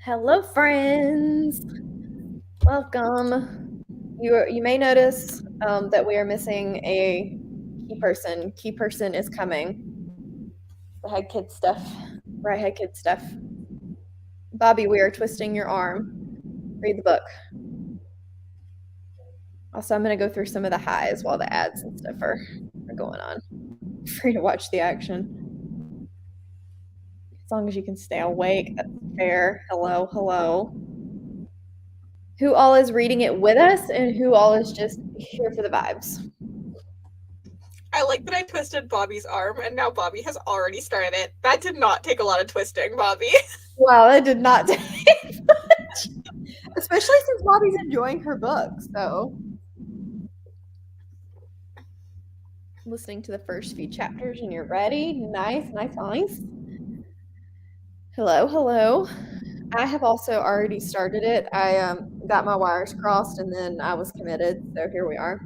Hello, friends. Welcome. You may notice that we are missing a key person. Key person is coming. The head kid stuff. Right, head kid stuff. Bobby, we are twisting your arm. Read the book. Also, I'm going to go through some of the highs while the ads and stuff are going on. Free to watch the action. As long as you can stay awake, that's fair. Hello, hello. Who all is reading it with us and who all is just here for the vibes? I like that I twisted Bobby's arm and now Bobby has already started it. That did not take a lot of twisting, Bobby. Wow, that did not take much. Especially since Bobby's enjoying her book, so. Listening to the first few chapters and you're ready. Nice. Hello, hello. I have also already started it. I got my wires crossed and then I was committed, so here we are.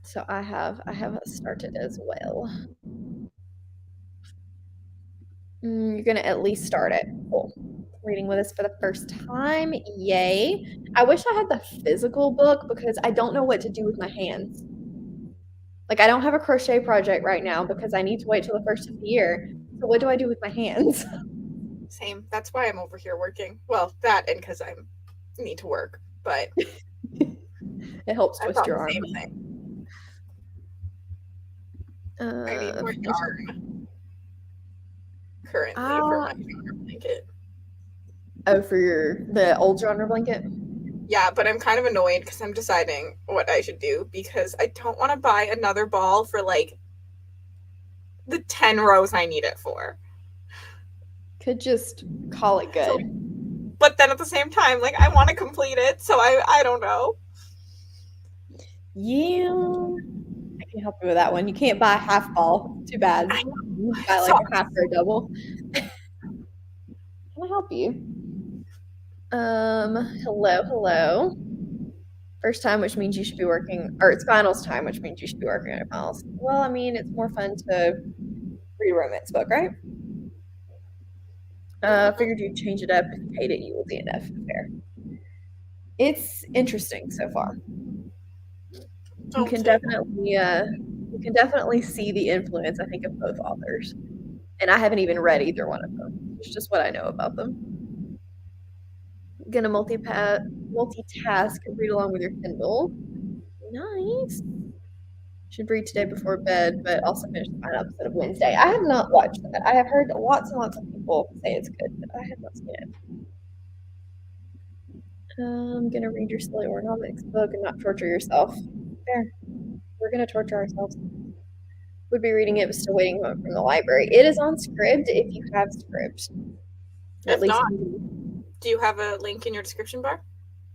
So I have started as well. You're gonna at least start it. Cool. Reading with us for the first time. Yay. I wish I had the physical book because I don't know what to do with my hands. Like, I don't have a crochet project right now because I need to wait till the first of the year. So what do I do with my hands? Same. That's why I'm over here working. Well, that and because I need to work, but it helps twist your arm. Same thing. I need more yarn currently for my genre blanket. Oh, for the old genre blanket? Yeah, but I'm kind of annoyed because I'm deciding what I should do because I don't want to buy another ball for like the 10 rows I need it for. Could just call it good. But then at the same time, like, I want to complete it, so I don't know. Yeah. I can help you with that one. You can't buy a half ball. Too bad. You buy like a half or a double. Can I help you? Hello. First time, which means you should be working, or it's finals time, which means you should be working on your finals. Well, I mean, it's more fun to read a romance book, right? Figured you'd change it up. If you hate it, you will be enough. Fair. It's interesting so far. You can definitely see the influence, I think, of both authors. And I haven't even read either one of them. It's just what I know about them. Gonna multitask, read along with your Kindle. Nice. Should read today before bed, but also finish the final episode of Wednesday. I have not watched that. I have heard lots and lots of people say it's good, but I have not seen it. I'm gonna read your silly orthonomics book and not torture yourself. Fair. We're gonna torture ourselves. Would be reading it, but still waiting home from the library. It is on Scribd if you have Scribd. If not, do you have a link in your description bar?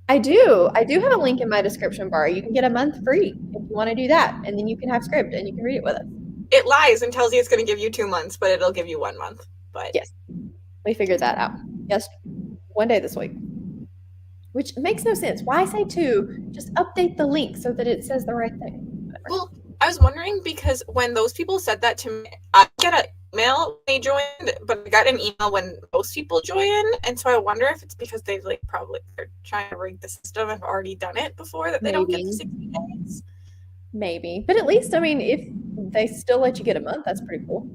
I do. I do have a link in my description bar. You can get a month free if you want to do that, and then you can have Scribd and you can read it with us. It lies and tells you it's going to give you 2 months, but it'll give you 1 month. But yes, we figured that out. Yes, one day this week, which makes no sense. Why say 2? Just update the link so that it says the right thing. Whatever. Well, I was wondering because when those people said that to me, I get an email when they joined, but I got an email when most people join, and so I wonder if it's because they're trying to rig the system and have already done it before that they don't get the 60 days. Maybe, but at least, I mean, if they still let you get a month, that's pretty cool.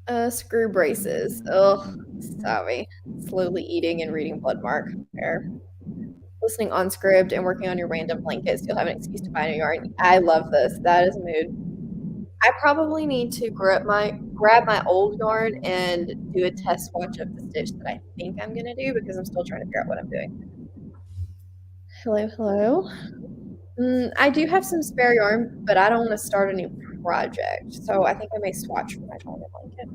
Yeah. Screw braces. Ugh, sorry. Slowly eating and reading Bloodmark. Fair. Listening on Scribd and working on your random blankets. You'll have an excuse to buy new yarn. I love this. That is a mood. I probably need to grab my old yarn and do a test swatch of the stitch that I think I'm gonna do because I'm still trying to figure out what I'm doing. Hello. I do have some spare yarn, but I don't want to start a new project, so I think I may swatch for my toner blanket.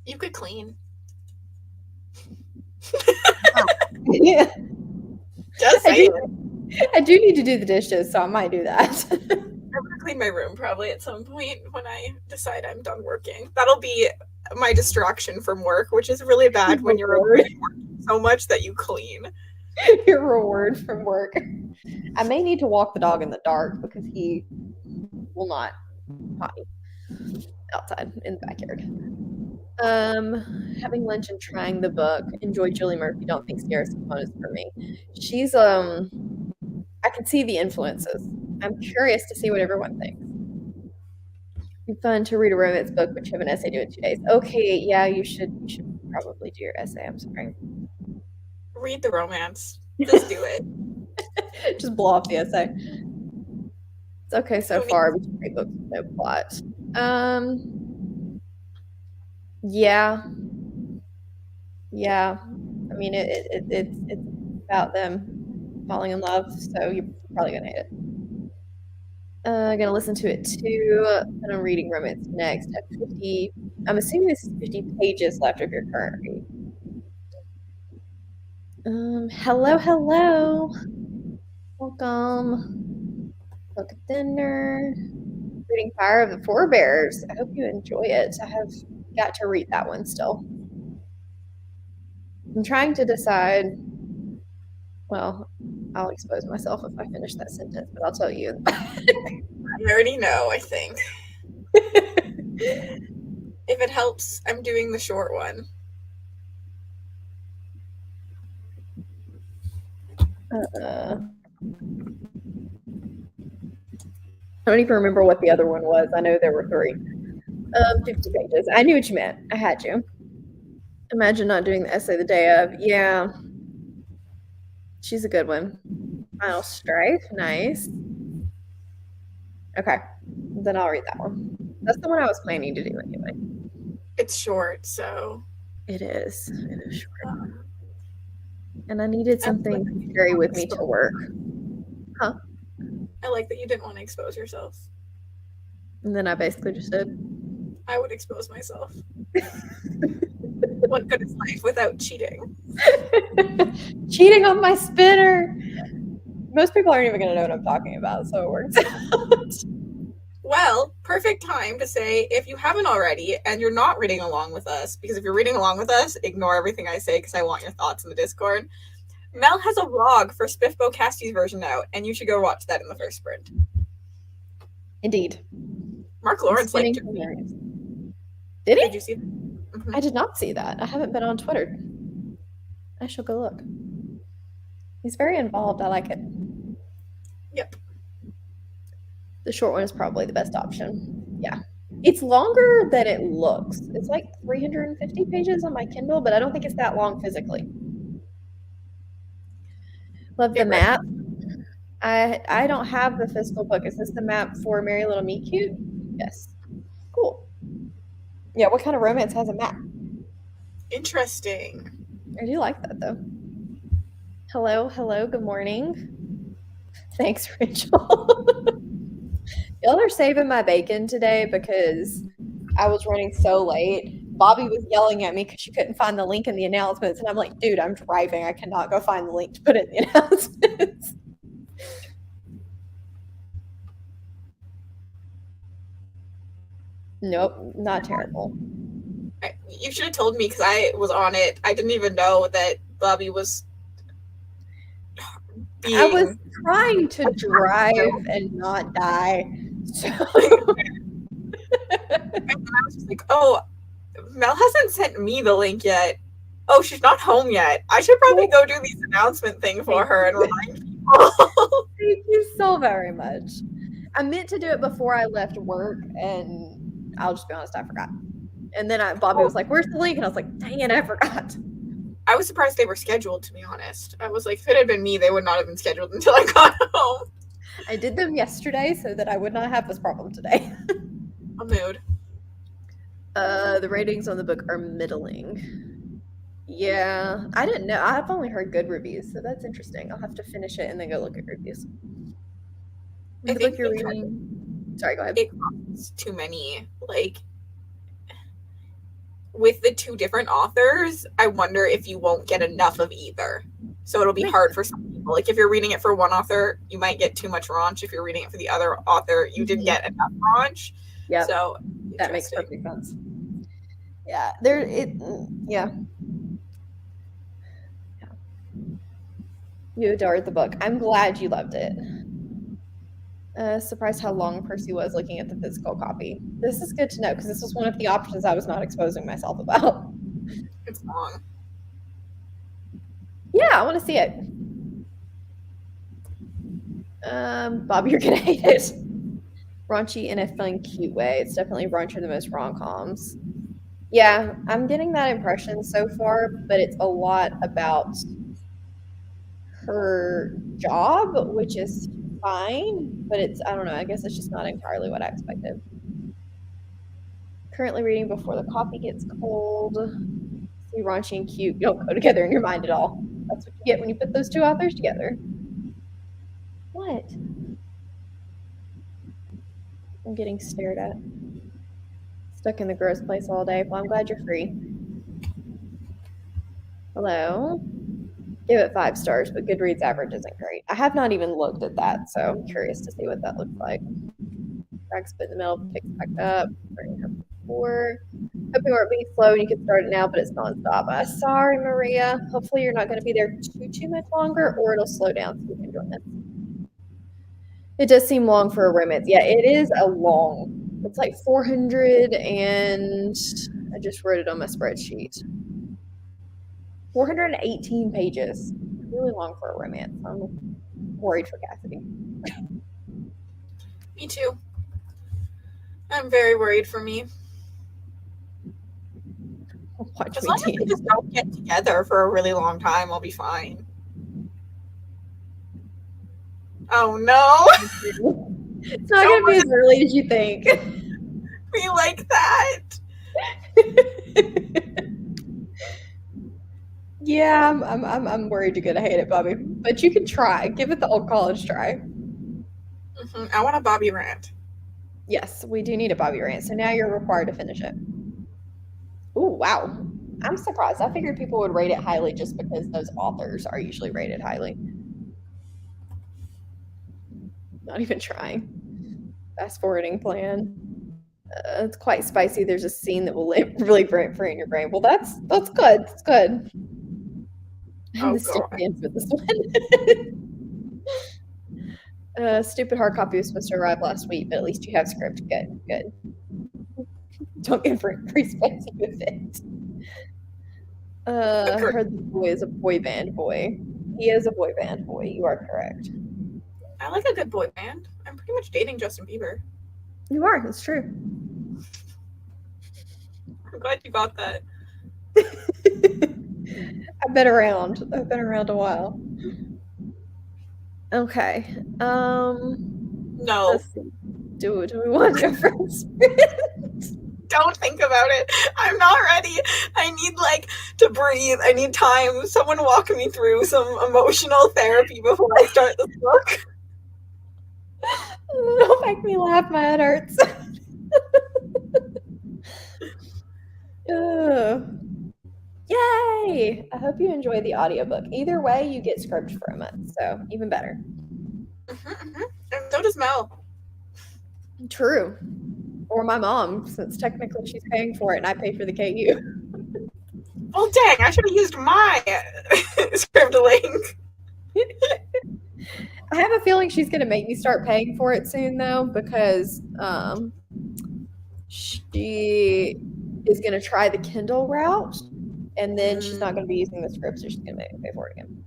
You could clean. Yeah. Just saying. I do need to do the dishes, so I might do that. I'm gonna clean my room probably at some point when I decide I'm done working. That'll be my distraction from work, which is really bad when you're working so much that you clean. Your reward from work. I may need to walk the dog in the dark because he will not potty. outside in the backyard. Having lunch and trying the book. Enjoy Julie Murphy. Don't think Sierra Simone is for me. She's I can see the influences. I'm curious to see what everyone thinks. It'd be fun to read a romance book, but you have an essay due in 2 days. Okay, yeah, you should probably do your essay. I'm sorry. Read the romance. Just do it. Just blow off the essay. It's okay so far. We can read books with no plot. Yeah. Yeah. I mean, it's about them falling in love, so you're probably gonna hate it. Gonna listen to it too. And I'm reading romance next. At 50, I'm assuming this is 50 pages left of your current read. Hello. Welcome. Book dinner. Reading Fire of the Forebears. I hope you enjoy it. I have got to read that one still. I'm trying to decide. Well, I'll expose myself if I finish that sentence, but I'll tell you. I already know, I think. If it helps, I'm doing the short one. I don't even remember what the other one was. I know there were 3. 50 pages. I knew what you meant. I had you. Imagine not doing the essay the day of. Yeah. She's a good one. Final Strike. Nice. Okay. Then I'll read that one. That's the one I was planning to do anyway. It's short, so. It is. It is short. And I needed something to carry with me to work. Huh? I like that you didn't want to expose yourself. And then I basically just did. I would expose myself. What good is life without cheating? Cheating on my spinner. Most people aren't even going to know what I'm talking about, so it works out. Well, perfect time to say, if you haven't already and you're not reading along with us, because if you're reading along with us, ignore everything I say because I want your thoughts in the Discord. Mel has a vlog for Spiffbo Casty's version out, and you should go watch that in the first sprint. Indeed. Mark Lawrence liked it. Did he? Did you see that? Mm-hmm. I did not see that. I haven't been on Twitter. I shall go look. He's very involved. I like it. Yep. The short one is probably the best option. Yeah. It's longer than it looks. It's like 350 pages on my Kindle, but I don't think it's that long physically. Love the map. I don't have the physical book. Is this the map for Merry Little Meet Cute? Yes. Cool. Yeah, what kind of romance has a map? Interesting. I do like that, though. Hello, good morning. Thanks, Rachel. Y'all are saving my bacon today because I was running so late. Bobby was yelling at me because she couldn't find the link in the announcements, and I'm like, dude, I'm driving. I cannot go find the link to put in the announcements. Nope, not terrible. You should have told me because I was on it. I didn't even know that Bobby was being... I was trying to drive and not die. So... And I was just like, oh, Mel hasn't sent me the link yet. Oh, she's not home yet. I should probably go do these announcement thing for her and remind people. Thank you so very much. I meant to do it before I left work, and I'll just be honest, I forgot. And then Bobby was like, where's the link? And I was like, dang it, I forgot. I was surprised they were scheduled, to be honest. I was like, if it had been me, they would not have been scheduled until I got home. I did them yesterday so that I would not have this problem today. A mood. The ratings on the book are middling. Yeah, I didn't know. I've only heard good reviews, so that's interesting. I'll have to finish it and then go look at reviews. The book you're reading... Sorry, go ahead. It costs too many. Like, with the 2 different authors, I wonder if you won't get enough of either. So it'll be hard for some people. Like, if you're reading it for one author, you might get too much raunch. If you're reading it for the other author, you didn't get enough raunch. Yeah, so that makes perfect sense. Yeah, yeah. You adored the book. I'm glad you loved it. Surprised how long Percy was looking at the physical copy. This is good to know because this was one of the options I was not exposing myself about. It's long. Yeah, I want to see it. Bob, you're gonna hate it. Raunchy in a fun, cute way. It's definitely raunchier than most rom-coms. Yeah, I'm getting that impression so far, but it's a lot about her job, which is fine, but I don't know, I guess it's just not entirely what I expected. Currently reading before the coffee gets cold. See, raunchy and cute don't go together in your mind at all. That's what you get when you put those two authors together. What? I'm getting stared at. Stuck in the gross place all day. Well, I'm glad you're free. Hello? Give it 5 stars, but Goodreads average isn't great. I have not even looked at that, so I'm curious to see what that looks like. Cracks spit in the middle, picks back up. Hoping it won't be slow and you can start it now, but it's nonstop. Sorry, Maria. Hopefully you're not going to be there too much longer, or it'll slow down so you can join us. It does seem long for a romance. Yeah, it is a long. It's like 400 and I just wrote it on my spreadsheet. 418 pages. Really long for a romance. I'm worried for Cassidy. Me too. I'm very worried for me. Watch As me long as we just don't get together for a really long time, I'll be fine. Oh no! It's not going to be as early as you think. We like that. Yeah, I'm worried you're gonna hate it, Bobby. But you can try. Give it the old college try. I want a Bobby rant. Yes, we do need a Bobby rant. So now you're required to finish it. Ooh, wow. I'm surprised. I figured people would rate it highly just because those authors are usually rated highly. Not even trying. Fast forwarding plan. It's quite spicy. There's a scene that will really burn free in your brain. Well, that's good. That's good. I'm the stick man for this one. Stupid hard copy was supposed to arrive last week, but at least you have script. Good. Don't get free spicy with it. I heard the boy is a boy band boy. He is a boy band boy. You are correct. I like a good boy band. I'm pretty much dating Justin Bieber. You are. It's true. I'm glad you got that. I've been around a while. Okay. No. Do we want to go first? Don't think about it. I'm not ready. I need to breathe. I need time. Someone walk me through some emotional therapy before I start this book. Don't make me laugh. My head hurts. Yay! I hope you enjoy the audiobook. Either way, you get script for a month, so even better. And so does Mel. True. Or my mom, since technically she's paying for it and I pay for the KU. Well, dang, I should have used my script link. I have a feeling she's going to make me start paying for it soon, though, because she is going to try the Kindle route, and then she's not going to be using the script, so she's going to make me pay for it again.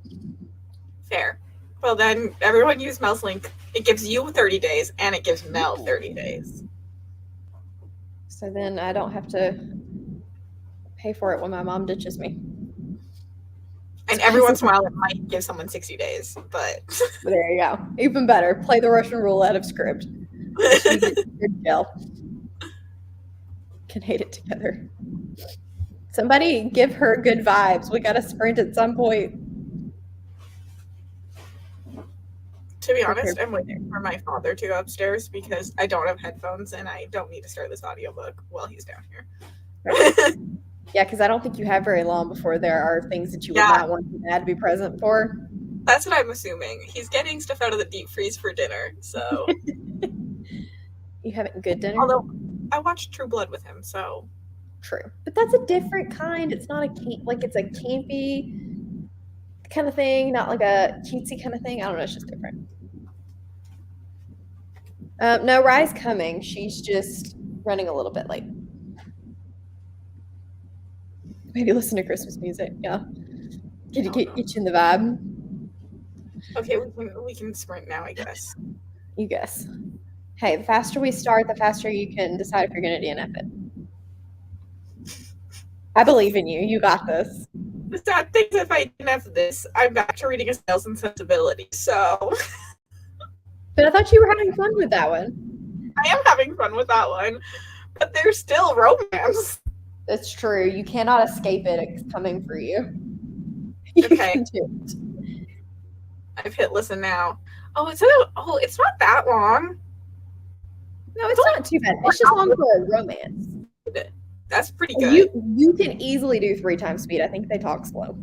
Fair. Well, then everyone use Mel's link. It gives you 30 days, and it gives Mel 30 days. So then I don't have to pay for it when my mom ditches me. And every once in a while, it might give someone 60 days, but... There you go. Even better. Play the Russian roulette of script. Can hate it together. Somebody give her good vibes. We got to sprint at some point. To be honest, I'm waiting for my father to go upstairs because I don't have headphones and I don't need to start this audiobook while he's down here. Right. Yeah, because I don't think you have very long before there are things that you would not want your dad to be present for. That's what I'm assuming. He's getting stuff out of the deep freeze for dinner, so... You having good dinner? Although, I watched True Blood with him, so... True. But that's a different kind. It's not it's a campy kind of thing, not like a cutesy kind of thing. I don't know, it's just different. No, Rye's coming. She's just running a little bit late. Maybe listen to Christmas music. Yeah. Get you Oh, get, no. get you in the vibe. Okay, we can sprint now, I guess. You guess. Hey, the faster we start, the faster you can decide if you're going to DNF it. I believe in you. You got this. The sad thing is, if I didn't have this, I'm back to reading a Sales and Sensibility. So But I thought you were having fun with that one. I am having fun with that one, but there's still romance. That's true. You cannot escape it. It's coming for you. You Okay, can do it. I've hit listen now. It's not that long. No, It's it's only not too bad. 4 It's just long hours. for a romance. That's pretty You good. you can easily do 3 times speed. I think they talk slow.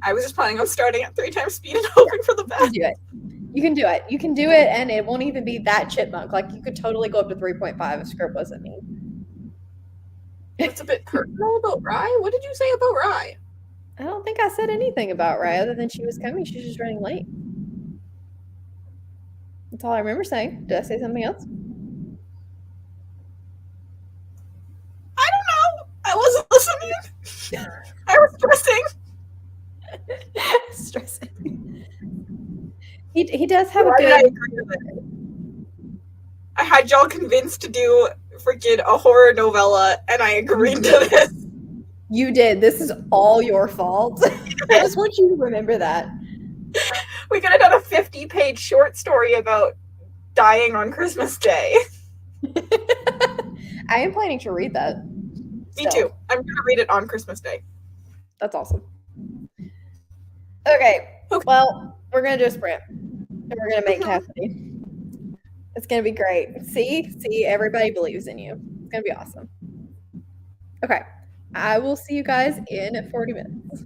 I was just planning on starting at 3 times speed and hoping for the You can best. do it. You can do it. You can do it, and it won't even be that chipmunk. Like you could totally go up to 3.5 if script wasn't mean. That's a bit personal about Rye. What did you say about Rye? I don't think I said anything about Rye other than she was coming. She's just running late. That's all I remember saying. Did I say something else? I don't know. I wasn't listening. I was stressing. Stressing. He does have a Why did I good. agree with it? I had y'all convinced to do freaking a horror novella, and I agreed to this. You did. This is all your fault. I just want you to remember that. We could have done a 50-page short story about dying on Christmas Day. I am planning to read that. Me too. I'm gonna read it on Christmas Day. That's awesome. Okay. Okay. Well, we're gonna do a sprint. And we're gonna make Cassidy. It's gonna be great. See, everybody believes in you. It's gonna be awesome. Okay. I will see you guys in 40 minutes.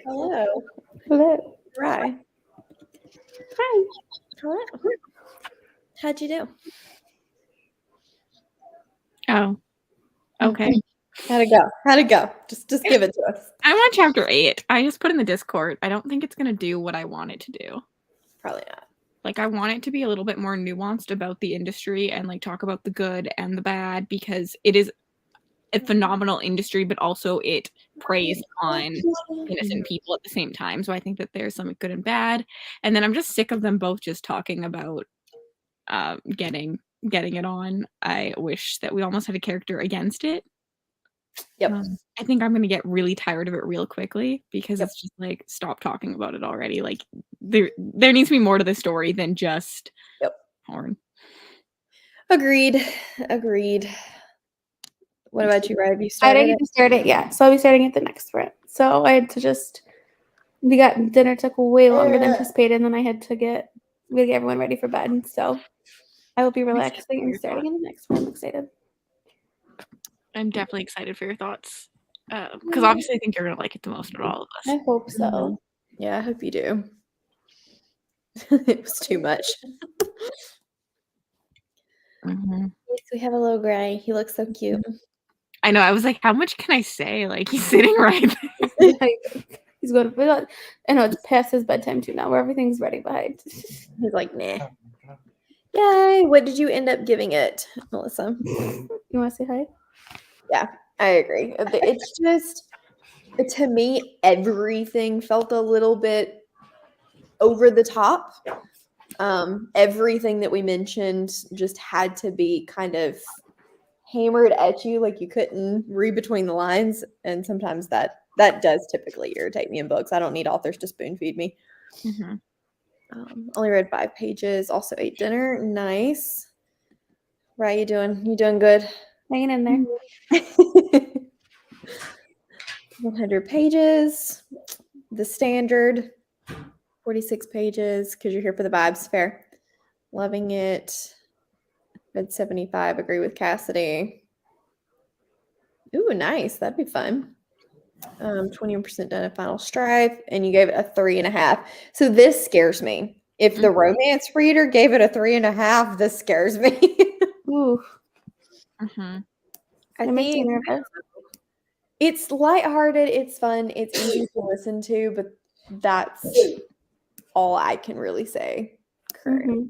Hello. Hello. Right. Hi. Hello. How'd you do? Oh, okay. How'd it go? How'd it go? Just give it to us. I'm on chapter 8. I just put in the Discord. I don't think it's gonna do what I want it to do. Probably not. Like, I want it to be a little bit more nuanced about the industry and like talk about the good and the bad, because it is a phenomenal industry, but also it preys on innocent people at the same time. So I think that there's some good and bad. And then I'm just sick of them both just talking about getting it on. I wish that we almost had a character against it. Yep. I think I'm gonna get really tired of it real quickly, because Yep. it's just like, stop talking about it already. Like, there needs to be more to the story than just porn. Agreed. What about you, Ray? Have you I started didn't get to start it yet, so I'll be starting it the next sprint. So I had to we got dinner took way longer than anticipated, and then I had to get everyone ready for bed. So I will be relaxing and starting in the next one. I'm excited. I'm definitely excited for your thoughts, because obviously I think you're gonna like it the most of all of us. I hope so. Mm-hmm. Yeah, I hope you do. It was too much. Mm-hmm. Yes, we have a little gray. He looks so cute. I know. I was like, how much can I say? Like, he's sitting right there. He's going to. I know it's past his bedtime too now, where everything's ready behind. He's like, nah. Yay! What did you end up giving it, Melissa? You want to say hi? Yeah, I agree. It's just, to me, everything felt a little bit over the top. Everything that we mentioned just had to be kind of hammered at you, like you couldn't read between the lines, and sometimes that does typically irritate me in books. I don't need authors to spoon feed me. Mm-hmm. Only read 5 pages. Also ate dinner. Nice. Right, you doing good? Hanging in there. 100 pages. The standard. 46 pages because you're here for the vibes. Fair. Loving it. Read 75. Agree with Cassidy. Ooh, nice. That'd be fun. 21% done at Final Strife, and you gave it a 3.5. So this scares me. If the romance reader gave it a 3.5, this scares me. Ooh. Mm-hmm. I It makes me think nervous. it's lighthearted, it's fun, it's easy to listen to, but that's all I can really say currently.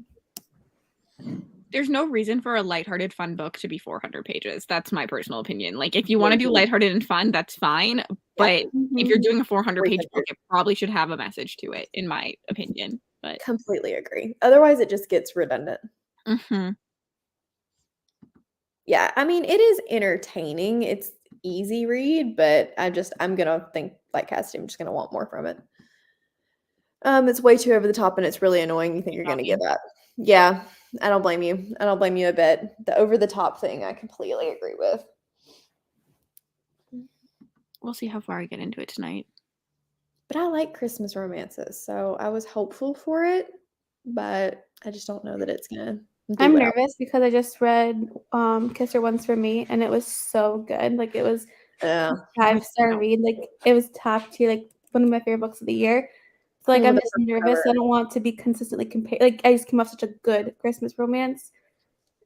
There's no reason for a lighthearted fun book to be 400 pages. That's my personal opinion. Like, if you want to do lighthearted and fun, that's fine. But if you're doing a 400-page book, it probably should have a message to it, in my opinion. But completely agree. Otherwise, it just gets redundant. Mm-hmm. Yeah, I mean, it is entertaining. It's easy read, but I'm gonna think like Cassidy. I'm just gonna want more from it. It's way too over the top, and it's really annoying. You think you're gonna get that? Yeah, I don't blame you. I don't blame you a bit. The over the top thing, I completely agree with. We'll see how far I get into it tonight. But I like Christmas romances, so I was hopeful for it, but I just don't know that it's gonna. I'm nervous because I just read Kiss Her Once for Me, and it was so good. Like, it was a 5-star read. Like, it was top tier, like one of my favorite books of the year. So like, I'm just nervous. I don't want to be consistently compared. Like, I just came off such a good Christmas romance,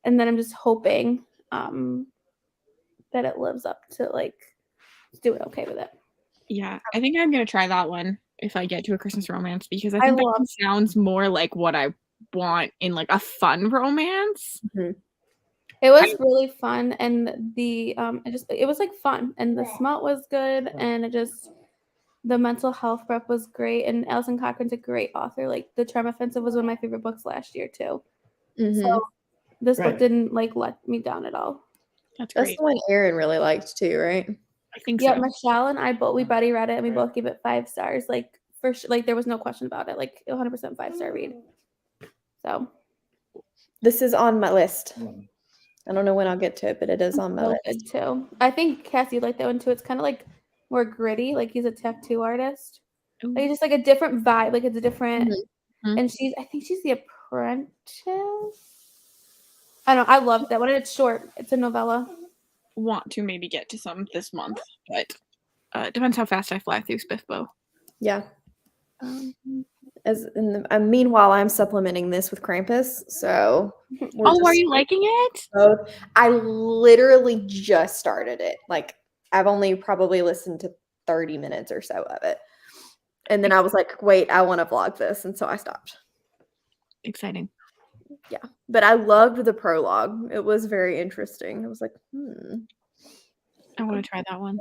and then I'm just hoping that it lives up to like doing okay with it. Yeah, I think I'm gonna try that one if I get to a Christmas romance, because I think that one sounds more like what I want in like a fun romance. Mm-hmm. It was really fun, and the it was like fun, and the smut was good, and the mental health prep was great, and Alison Cochran's a great author. Like, The Charm Offensive was one of my favorite books last year too. Mm-hmm. So this book didn't like let me down at all. That's the one Erin really liked too, right? I think so. Yeah, so. Michelle and I we buddy read it, and we both gave it 5 stars. Like, for sure, like there was no question about it. Like, 100% 5-star read. So this is on my list. I don't know when I'll get to it, but it is on my list. Good too. I think Cassie liked that one too. It's kind of like more gritty. Like, he's a tattoo artist. Like, it's just like a different vibe. Like, it's a different. Mm-hmm. And I think she's the apprentice. I don't know. I love that one. It's short. It's a novella. Want to maybe get to some this month, but it depends how fast I fly through Spiffbo. Yeah. Um, Meanwhile, I'm supplementing this with Krampus. So Are you liking it? both. I literally just started it. Like, I've only probably listened to 30 minutes or so of it. And then I was like, wait, I want to vlog this. And so I stopped. Exciting. Yeah. But I loved the prologue. It was very interesting. I was like, I want to try that one.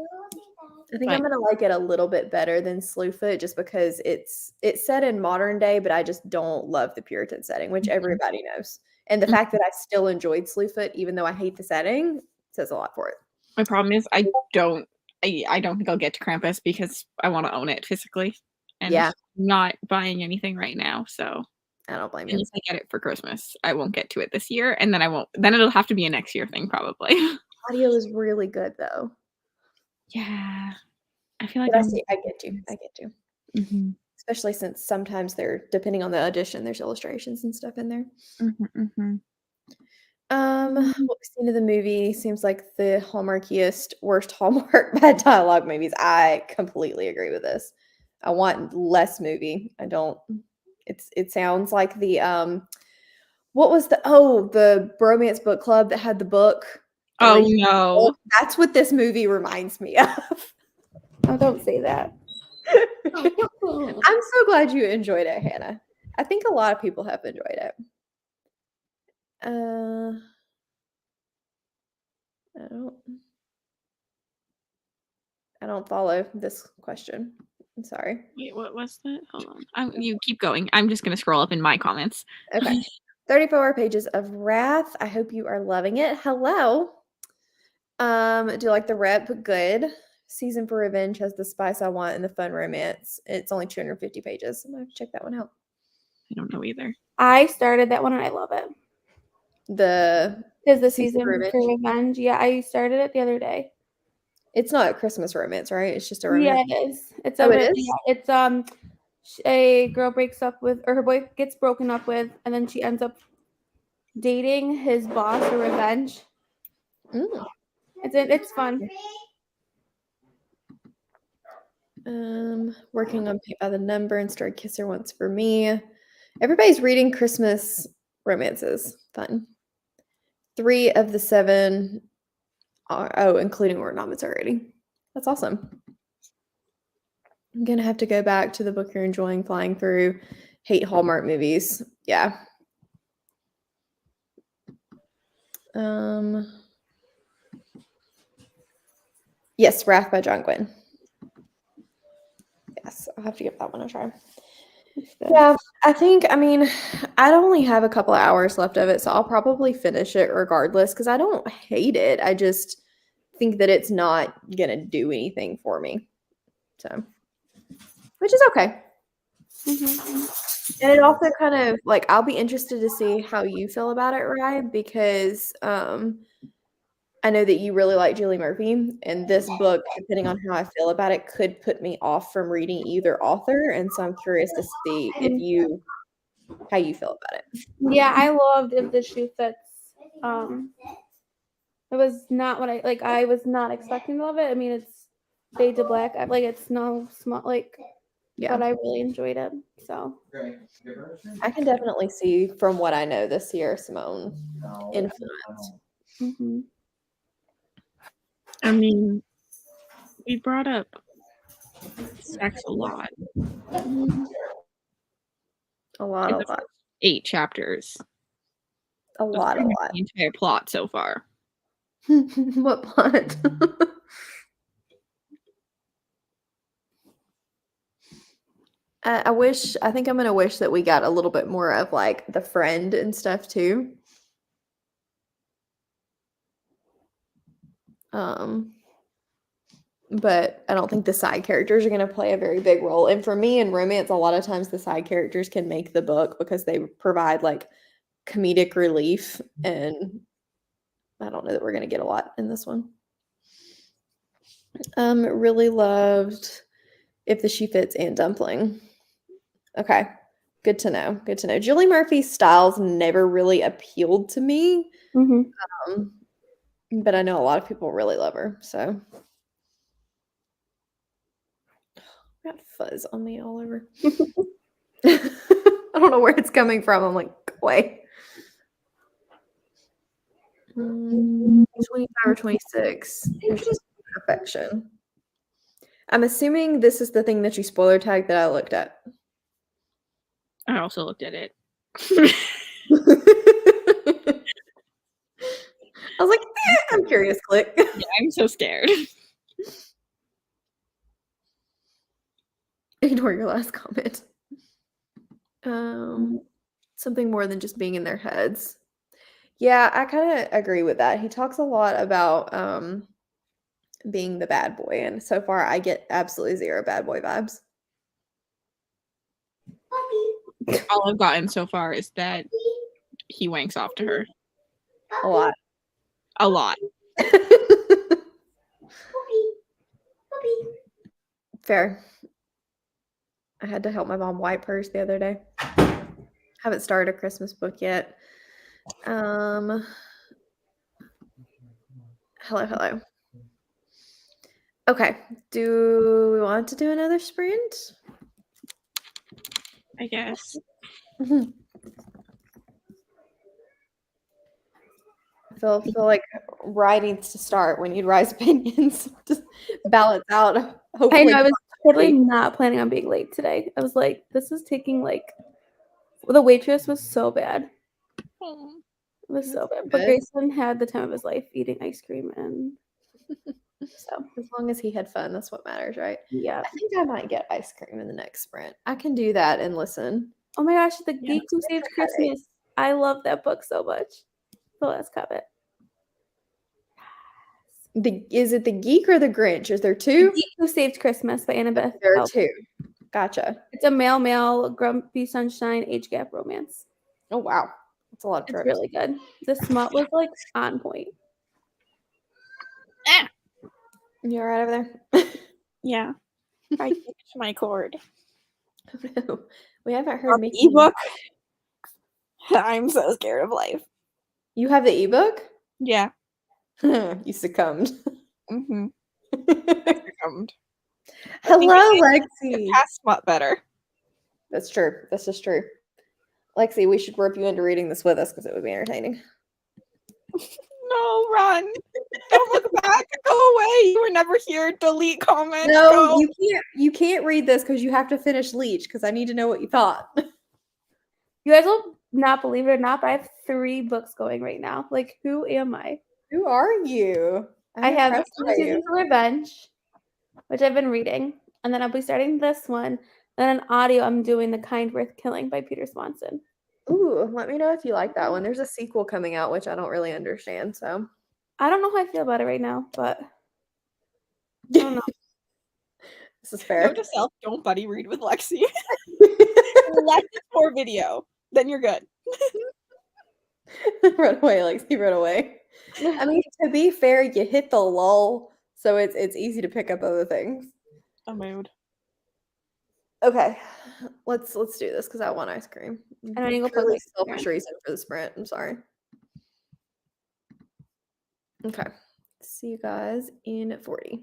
I think I'm gonna like it a little bit better than Slewfoot just because it's set in modern day, but I just don't love the Puritan setting, which everybody knows. And the fact that I still enjoyed Slewfoot, even though I hate the setting, says a lot for it. My problem is I don't think I'll get to Krampus because I want to own it physically. And Yeah. I'm not buying anything right now, so I don't blame you. unless I get it for Christmas, I won't get to it this year, and then it'll have to be a next year thing probably. Audio is really good though. Yeah. I feel like But I get you. I get you. Mhm. Especially since sometimes depending on the edition, there's illustrations and stuff in there. Mhm, mhm. What we've seen of the movie seems like the Hallmarkiest, worst Hallmark bad dialogue movies. I completely agree with this. I want less movie. I don't. It sounds like the what was the bromance book club that had the book. Oh no. That's what this movie reminds me of. oh, don't say that. I'm so glad you enjoyed it, Hannah. I think a lot of people have enjoyed it. I don't follow this question. I'm sorry. Wait, what was that? Hold on. You keep going. I'm just gonna scroll up in my comments. Okay. 34 pages of Wrath. I hope you are loving it. Hello. Do you like the rep? Good. Season for Revenge has the spice I want and the fun romance. It's only 250 pages. I'm gonna have to check that one out. I don't know either. I started that one and I love it. Is the season for Revenge? Yeah, I started it the other day. It's not a Christmas romance, right? It's just a romance. Yeah, it is. It's it is? Yeah, it's a girl breaks up with, or her boy gets broken up with, and then she ends up dating his boss for revenge. It's fun. Working on Paint by the Number and Starred Kisser Once for Me. Everybody's reading Christmas romances. Fun. 3 of the 7 are, including ornaments already. That's awesome. I'm gonna have to go back to the book you're enjoying, flying through. Hate Hallmark movies. Yeah. Yes, Wrath by John Gwynne. Yes, I'll have to give that one a try. Yeah, I mean, I'd only have a couple of hours left of it, so I'll probably finish it regardless because I don't hate it. I just think that it's not going to do anything for me. So, which is okay. And it also kind of like, I'll be interested to see how you feel about it, Ryan, because I know that you really like Julie Murphy, and this book, depending on how I feel about it, could put me off from reading either author. And so I'm curious to see how you feel about it. Yeah, I loved If the Shoe Fits. It was not what I was not expecting to love it. I mean, it's fade to black. It's no small but I really enjoyed it. So I can definitely see from what I know the Sierra Simone influence. Mm-hmm. I mean, we brought up sex a lot. A lot. 8 chapters. A lot. The entire plot so far. What plot? I think I'm gonna wish that we got a little bit more of like the friend and stuff too. But I don't think the side characters are gonna play a very big role. And for me in romance, a lot of times the side characters can make the book because they provide like comedic relief, and I don't know that we're gonna get a lot in this one. Really loved If the Shoe Fits and Dumpling. Okay. Good to know. Good to know. Julie Murphy's styles never really appealed to me. But I know a lot of people really love her. So Got fuzz on me all over. I don't know where it's coming from. I'm like, go away. 25 or 26. There's just perfection. I'm assuming this is the thing that you spoiler tagged that I looked at. I also looked at it. I was like, I'm curious, click. Yeah, I'm so scared. Ignore your last comment. Something more than just being in their heads. Yeah, I kind of agree with that. He talks a lot about being the bad boy, and so far I get absolutely zero bad boy vibes. All I've gotten so far is that he wanks off to her. A lot. A lot. Fair. I had to help my mom wipe hers the other day. Haven't started a Christmas book yet. Hello. Okay. Do we want to do another sprint? I guess. I feel like Rye needs to start. We need Rye's opinions. Just balance out. Hopefully, I know I was totally not planning on being late today. I was like, this is taking the waitress was so bad. Oh, it was so bad. good. But Grayson had the time of his life eating ice cream, and so as long as he had fun, that's what matters, right? yeah. I think I might get ice cream in the next sprint. I can do that and listen. Oh my gosh, The Geek Who Saved Christmas. I love that book so much. So let's cover it. Is it The Geek or The Grinch? Is there The two? Geek Who Saved Christmas by Annabeth. There are two. Gotcha. It's a male, grumpy sunshine, age gap romance. Oh wow, that's a lot of It's tropes. really good. The smut was on point. You all right over there? yeah. I kicked my cord. No, we haven't heard me. Ebook. I'm so scared of life. You have the ebook? Yeah. You succumbed. Mm-hmm. I succumbed. Hello, Lexi. Past smut better. That's true. That's just true. Lexi, we should rope you into reading this with us because it would be entertaining. No, run. Don't look back. Go away. You were never here. Delete comment. No, Go. you can't read this because you have to finish Leech because I need to know what you thought. You guys will not believe it or not, but I have 3 books going right now. Like, who am I? Who are you? I have impressed by 2 Seasons of Revenge, which I've been reading, and then I'll be starting this one. Then an audio, I'm doing The Kind Worth Killing by Peter Swanson. Ooh, let me know if you like that one. There's a sequel coming out, which I don't really understand. So I don't know how I feel about it right now, but I don't know. this is fair. Note to self, don't buddy read with Lexi. Unless it's for video. Then you're good. Run away, Lexi, run away. I mean, to be fair, you hit the lull, so it's easy to pick up other things. A mood. Okay, let's do this because I want ice cream. And I need to go plug Purely my selfish computer. reason for the sprint. I'm sorry. Okay, see you guys in 40.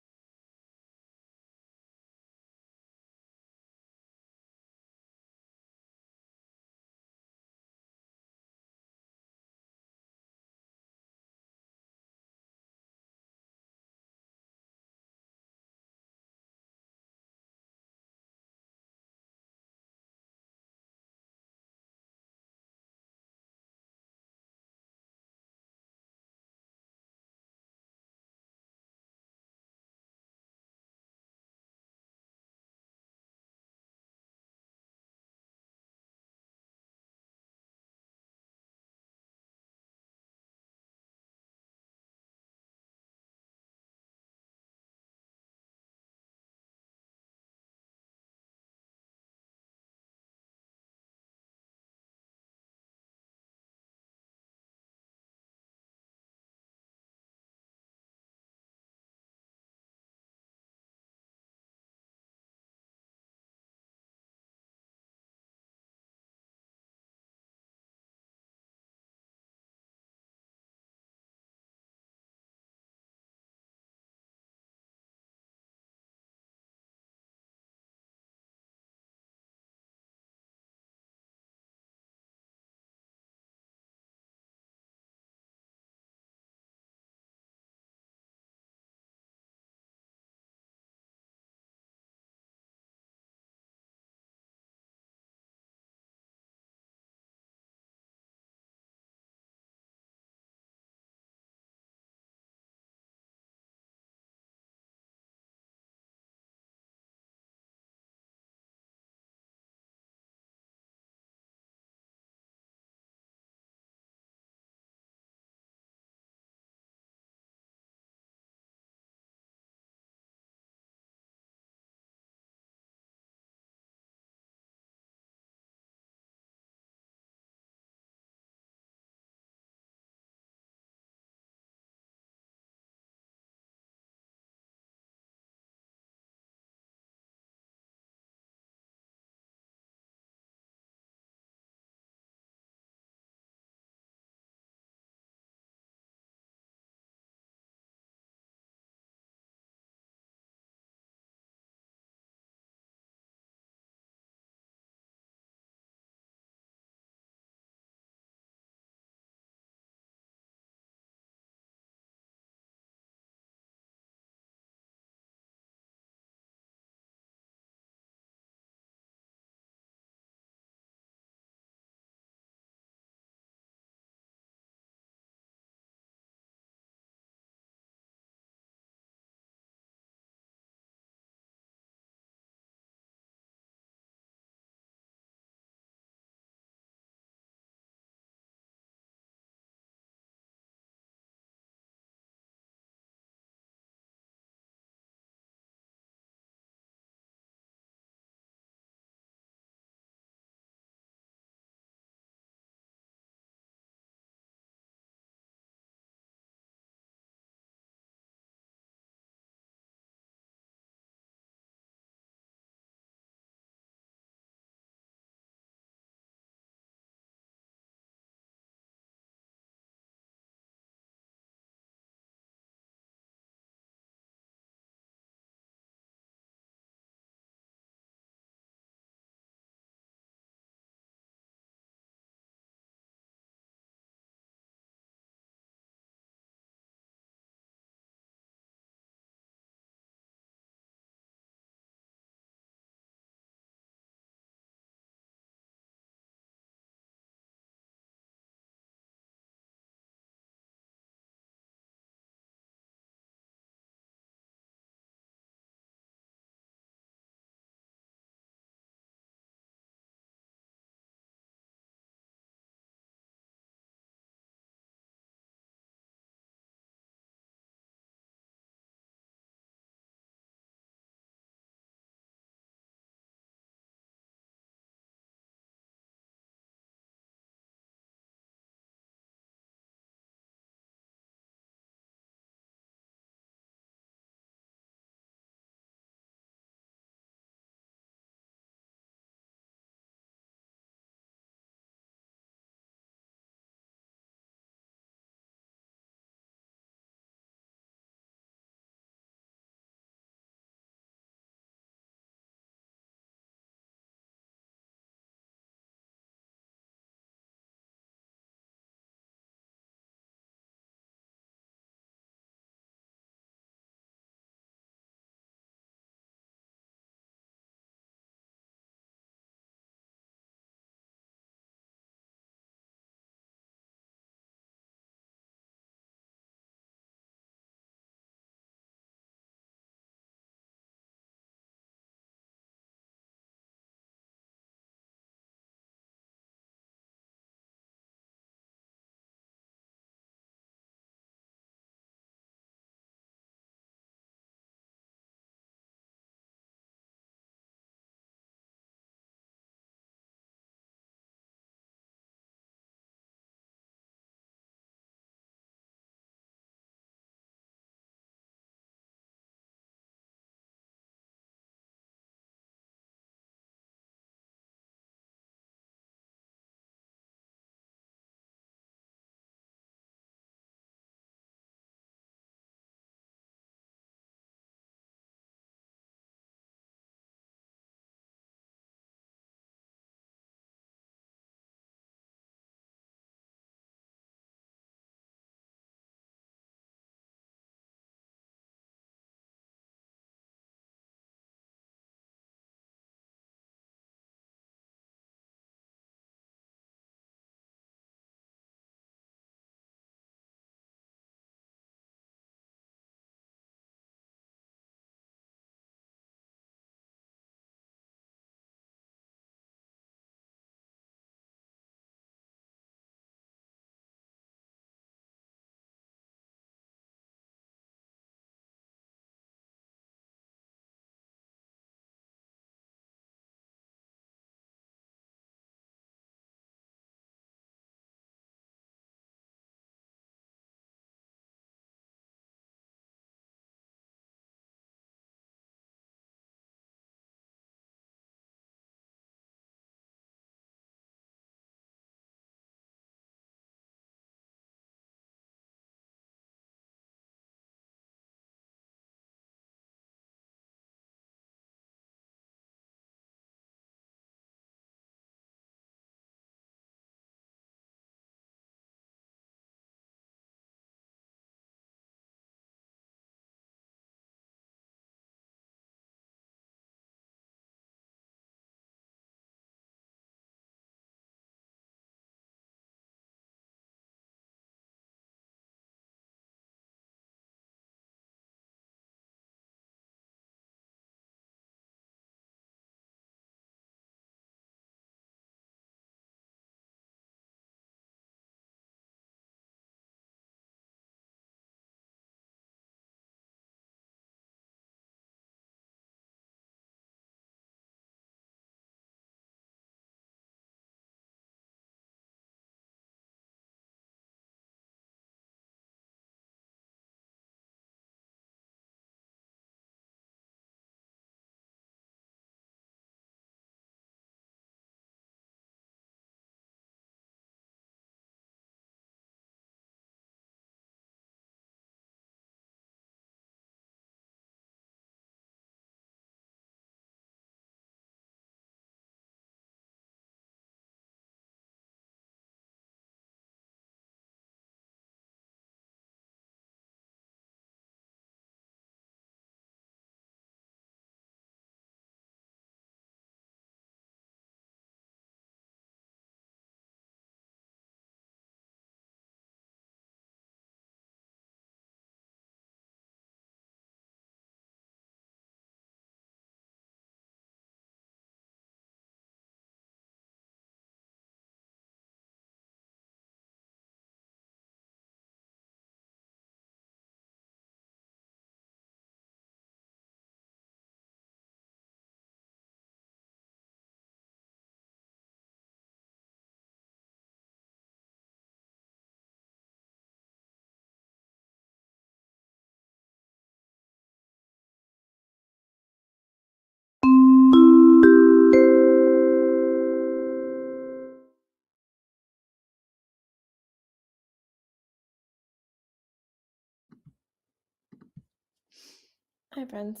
Hi, friends.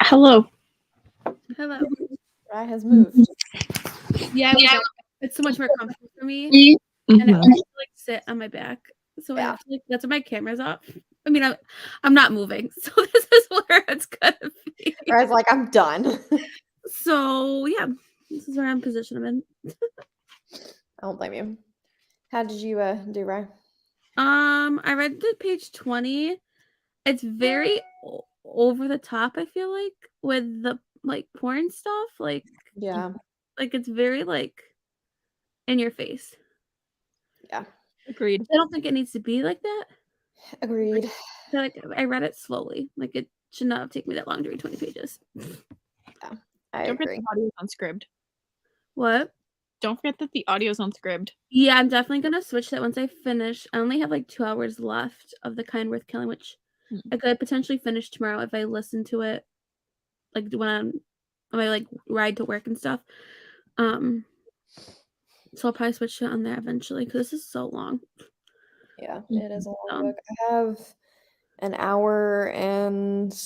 Hello. Hello. Rye has moved. Yeah, it's so much more comfortable for me. And I have to like sit on my back. So I Yeah. have to like that's why my camera's off. I mean I'm not moving. So this is where it's gonna be. Rye's like, I'm done. So yeah, this is where I'm positioned in. I don't blame you. How did you do, Rye? I read the page 20. It's very over the top, I feel like, with the like porn stuff. Like Yeah. it's very like in your face. Yeah. Agreed. I don't think it needs to be like that. Agreed. I read it slowly. Like it should not have taken me that long to read 20 pages. Yeah. I Don't forget agree. the audio's on Scribd. What? Don't forget that the audio's on Scribd. Yeah, I'm definitely gonna switch that once I finish. I only have like 2 hours left of The Kind Worth Killing, which I could potentially finish tomorrow if I listen to it like when I'm on my like ride to work and stuff. So I'll probably switch it on there eventually because this is so long. Yeah, it is a long book. I have an hour and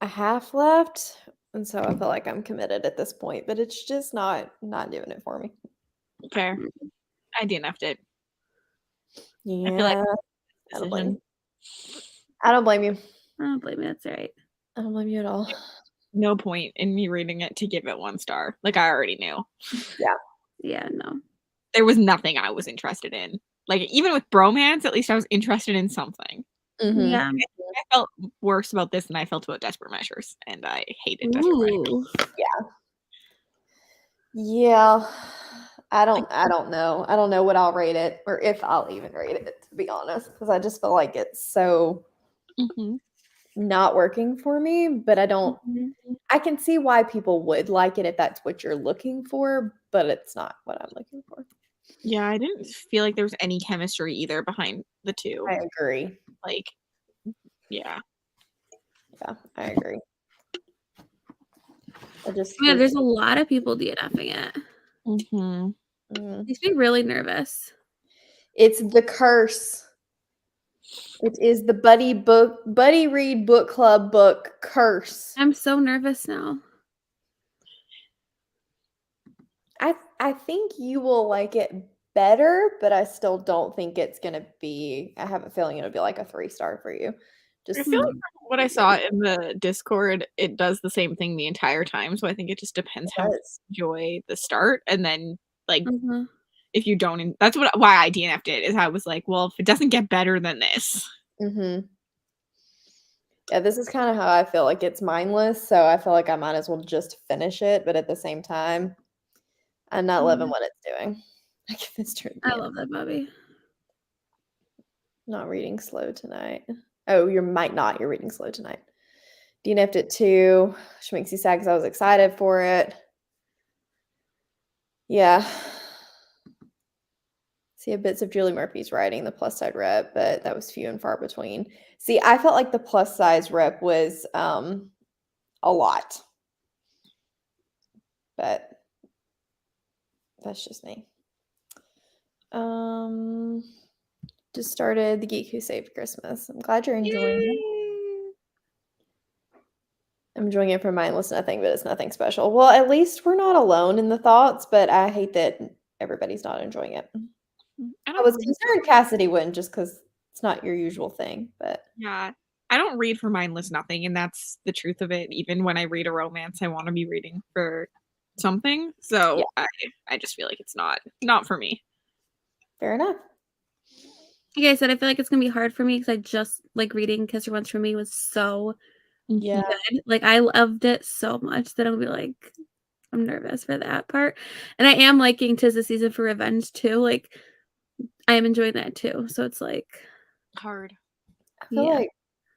a half left, and so I feel like I'm committed at this point, but it's just not doing it for me. Fair. I DNF'd it. Yeah, I feel like I don't blame decision. you. I don't blame you. I don't blame you. That's all right. I don't blame you at all. No point in me reading it to give it 1 star. Like I already knew. Yeah, no. There was nothing I was interested in. Like even with bromance, at least I was interested in something. Mhm. Yeah. I felt worse about this than I felt about Desperate Measures, and I hated Desperate Measures. Ooh. Yeah. I don't know. I don't know what I'll rate it or if I'll even rate it, to be honest, because I just feel like it's so not working for me, but I don't I can see why people would like it if that's what you're looking for, but it's not what I'm looking for. Yeah, I didn't feel like there was any chemistry either behind the two. I agree. Like, yeah. Yeah, I agree. Yeah, there's a lot of people DNFing it. Makes me really nervous. It's the curse. It is the buddy read book club book curse. I'm so nervous now. I think you will like it better, but I still don't think it's gonna be. I have a feeling it'll be like a 3-star for you. I feel like from what I saw in the Discord, it does the same thing the entire time. So I think it just depends how you enjoy the start, and then like if you don't, that's why I DNF'd it. Is I was like, well, if it doesn't get better than this. Yeah, this is kind of how I feel like it's mindless, so I feel like I might as well just finish it, but at the same time, I'm not loving what it's doing. I give this turn. I love that, Bobby. Not reading slow tonight. Oh, you might not. You're reading slow tonight. DNF'd it too, which makes you sad because I was excited for it. Yeah. See bits of Julie Murphy's writing, the plus side rep, but that was few and far between. See, I felt like the plus size rep was a lot, but that's just me. Just started The Geek Who Saved Christmas. I'm glad you're enjoying it. I'm enjoying it for mindless nothing, but it's nothing special. Well, at least we're not alone in the thoughts, but I hate that everybody's not enjoying it. I was concerned Cassidy wouldn't, just because it's not your usual thing, but yeah, I don't read for mindless nothing, and that's the truth of it. Even when I read a romance, I want to be reading for something. So yeah. I just feel like it's not for me. Fair enough. Like I said, I feel like it's gonna be hard for me because I just like reading Kiss Her Once for Me was so good. Like I loved it so much that I'm gonna be like, I'm nervous for that part. And I am liking 'Tis the Season for Revenge too. Like I am enjoying that too. So it's like hard. I feel like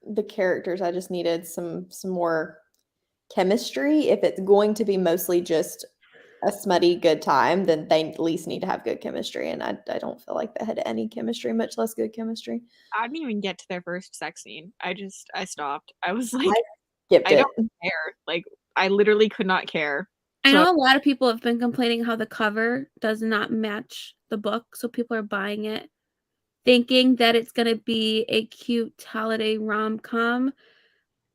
the characters, I just needed some more chemistry. If it's going to be mostly just a smutty good time, then they at least need to have good chemistry. And I don't feel like they had any chemistry, much less good chemistry. I didn't even get to their first sex scene. I stopped. I was like, I don't care. Like I literally could not care. I know a lot of people have been complaining how the cover does not match the book, so people are buying it thinking that it's gonna be a cute holiday rom-com,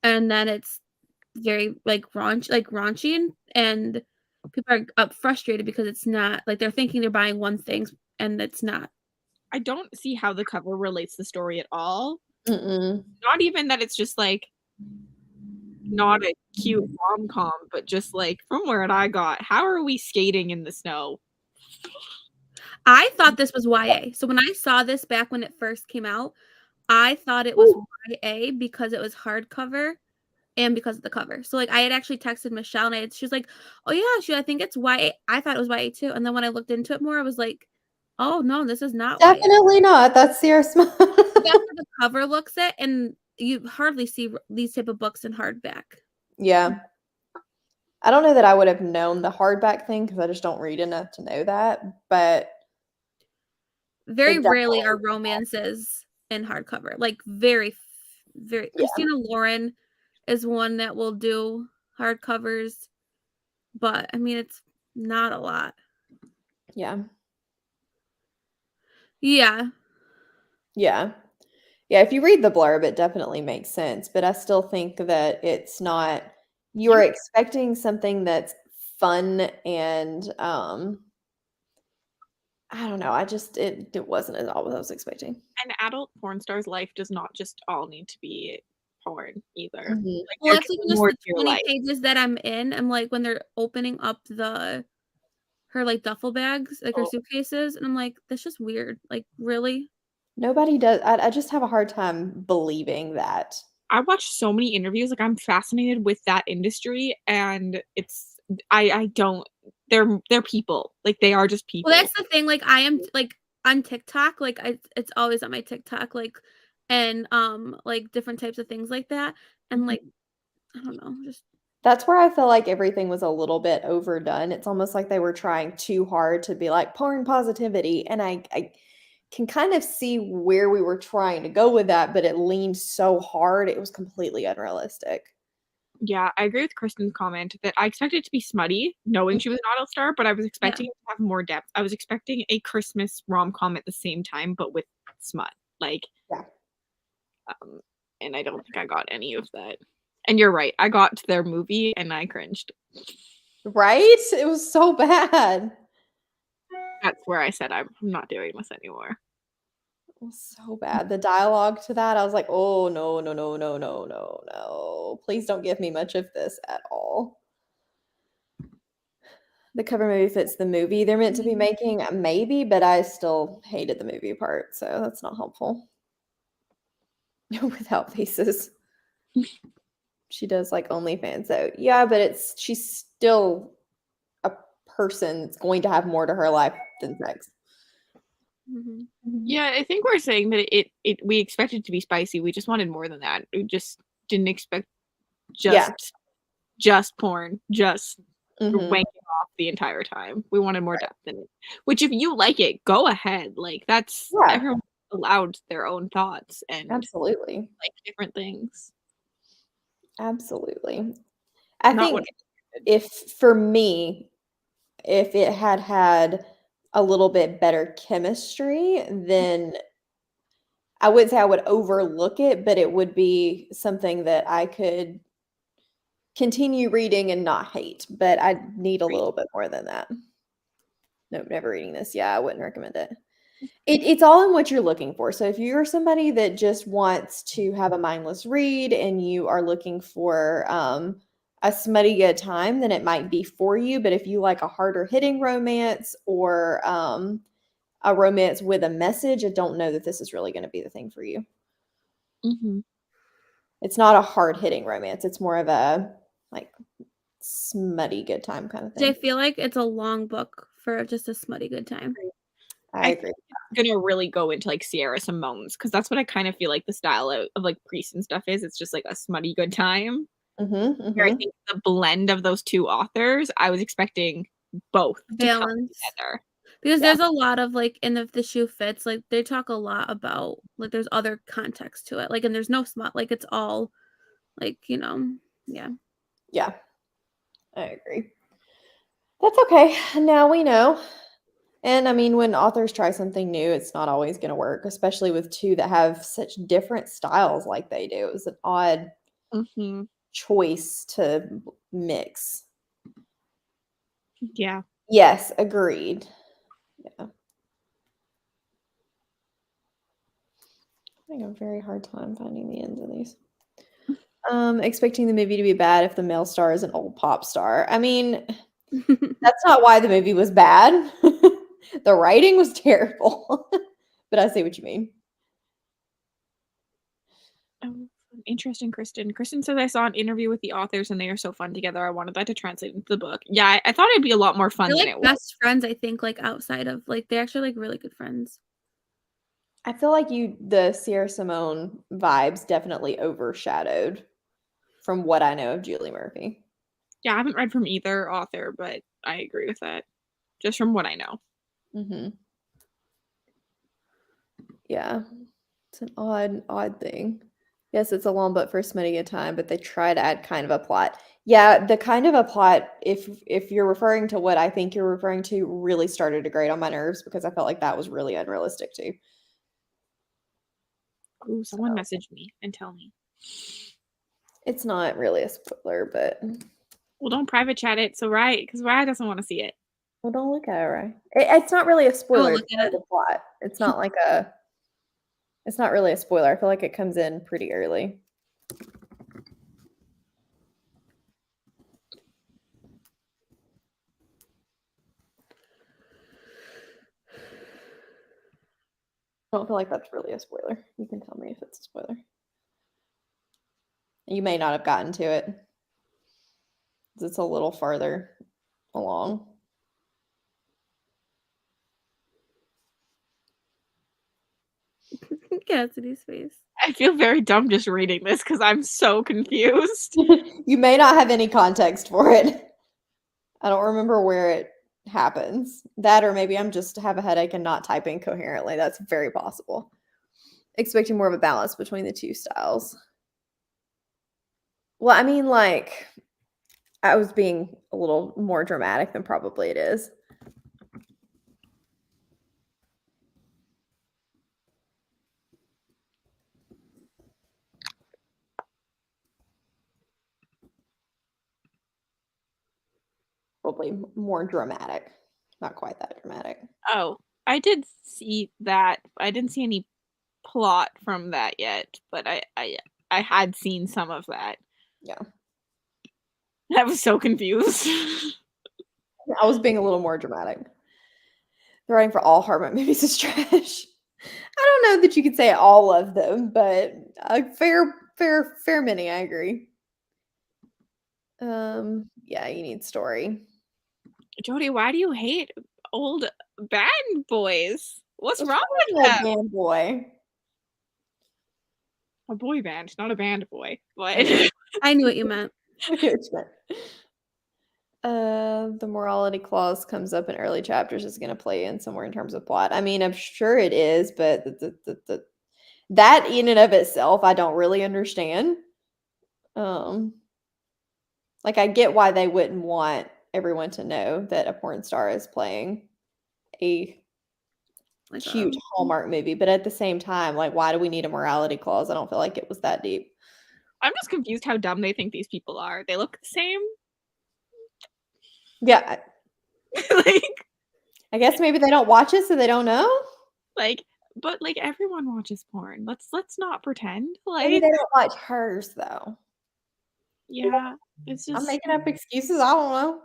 and then it's very raunchy, and people are frustrated because it's not like they're thinking they're buying one thing and it's not. I don't see how the cover relates the story at all. Mm-mm. Not even that it's just like not a cute rom-com, but just like from where I got, how are we skating in the snow? I thought this was YA. So when I saw this back when it first came out, I thought it was YA because it was hardcover and because of the cover. So like I had actually texted Michelle and she was like, "Oh yeah, I think it's YA." I thought it was YA too. And then when I looked into it more, I was like, "Oh no, this is not YA." Definitely not. That's Sierra Smith. That's how the cover looks it, and you hardly see these type of books in hardback. Yeah. I don't know that I would have known the hardback thing because I just don't read enough to know that, but Very it rarely definitely are romances in hardcover. Like very yeah. Christina Lauren is one that will do hardcovers, but I mean it's not a lot. Yeah. Yeah. Yeah. Yeah, if you read the blurb, it definitely makes sense, but I still think that it's not you're expecting something that's fun and I don't know. It wasn't at all what I was expecting. An adult porn star's life does not just all need to be porn either. Mhm. Like Well, there that's can even be just more the to your 20 life. pages that I'm in. I'm like when they're opening up her like duffel bags, like her Oh. suitcases, and I'm like, that's just weird. Like, really? Nobody does I just have a hard time believing that. I watched so many interviews, like I'm fascinated with that industry and it's I don't they're people. Like they are just people. Well, that's the thing. Like, I am like on TikTok. Like, it's always on my TikTok. And like different types of things like that. And like, I don't know, just That's where I feel like everything was a little bit overdone. It's almost like they were trying too hard to be like porn positivity, and I can kind of see where we were trying to go with that, but it leaned so hard, it was completely unrealistic. Yeah, I agree with Kristen's comment that I expected it to be smutty, knowing she was an adult star, but I was expecting it to have more depth. I was expecting a Christmas rom-com at the same time, but with smut. Like, Yeah. and I don't think I got any of that. And you're right, I got to their movie and I cringed. Right? It was so bad. That's where I said I'm not doing this anymore. It was so bad. The dialogue to that, I was like, "Oh, no, no, no, no, no, no, no. Please don't give me much of this at all." The cover movie fits the movie they're meant to be making, maybe, but I still hated the movie part, so that's not helpful. Without faces. She does like OnlyFans though. Yeah, but she's still a person that's going to have more to her life than sex. Yeah, I think we're saying that it we expected it to be spicy. We just wanted more than that. We just didn't expect Yeah. just porn, just Mhm. wanking off the entire time. We wanted more depth in it. Which if you like it, go ahead. Like that's Yeah. everyone allowed their own thoughts and Absolutely. like different things. Absolutely. I Not think what if for me, if it had had a little bit better chemistry, then I wouldn't say I would overlook it, but it would be something that I could continue reading and not hate, but I need a little bit more than that. Nope, never reading this. Yeah, I wouldn't recommend it. It's all in what you're looking for. So if you're somebody that just wants to have a mindless read and you are looking for a smutty good time, then it might be for you. But if you like a harder hitting romance or a romance with a message, I don't know that this is really going to be the thing for you. Mhm. It's not a hard hitting romance. It's more of a like smutty good time kind of I thing. feel like it's a long book for just a smutty good time. I I agree. think it's gonna really go into like Sierra Simone's because that's what I kind of feel like the style of like Priest and stuff is. It's just like a smutty good time. Mm-hmm, Where I mm-hmm. think the blend of those two authors, I was expecting both to come Balance. together. Because Yeah. there's a lot of like, and if the shoe fits, like they talk a lot about like there's other context to it. Like, and there's no smut, like it's all like, yeah. Yeah. I agree. That's okay. Now we know. And I mean, when authors try something new, it's not always going to work, especially with two that have such different styles like they do. It was an odd choice to mix. Yeah. Yes, agreed. Yeah. Having a very hard time finding the ends of these. Expecting the movie to be bad if the male star is an old pop star. I mean, that's not why the movie was bad. The writing was terrible. But I see what you mean. Oh, interesting, Kristen. Kristen says I saw an interview with the authors and they are so fun together. I wanted that to translate into the book. Yeah, I thought it'd be a lot more fun They're than like it was. best friends, I think, like outside of like they're actually like really good friends. I feel like the Sierra Simone vibes definitely overshadowed from what I know of Julie Murphy. Yeah, I haven't read from either author, but I agree with that. Just from what I know. Mm-hmm. Yeah. It's an odd thing. Yes, it's a long book for Smitty a time, but they try to add kind of a plot. Yeah, the kind of a plot, if you're referring to what I think you're referring to, really started to grate on my nerves because I felt like that was really unrealistic too. Ooh, someone messaged me and tell me. It's not really a spoiler, but well, don't private chat it. So because Rye doesn't want to see it. Well, don't look at it, right? It's not really a spoiler. It's part of the plot. It's not like It's not really a spoiler. I feel like it comes in pretty early. I don't feel like that's really a spoiler. You can tell me if it's a spoiler. You may not have gotten to it. It's a little farther along. Cassidy's face. I feel very dumb just reading this because I'm so confused. You may not have any context for it. I don't remember where it happens. That or maybe I'm just have a headache and not typing coherently. That's very possible. Expecting more of a balance between the two styles. Well, I mean, like, I was being a little more dramatic than probably it is. Probably more dramatic. Not quite that dramatic. Oh, I did see that. I didn't see any plot from that yet, but I had seen some of that. Yeah. I was so confused. I was being a little more dramatic. The writing for all Hartman movies is trash. I don't know that you could say all of them, but a fair many, I agree. Yeah, you need story. Jody, why do you hate old band boys? What's wrong with that them? band boy? A boy band, not a band boy. But I knew what you meant. The morality clause comes up in early chapters is going to play in somewhere in terms of plot. I mean, I'm sure it is, but that in and of itself, I don't really understand. Like I get why they wouldn't want everyone to know that a porn star is playing a cute Hallmark movie, but at the same time, like, why do we need a morality clause? I don't feel like it was that deep. I'm just confused how dumb they think these people are. They look the same. Yeah. Like, I guess maybe they don't watch it, so they don't know. But everyone watches porn. Let's not pretend. Maybe they don't watch hers though. Yeah, it's just I'm making up excuses. I don't know.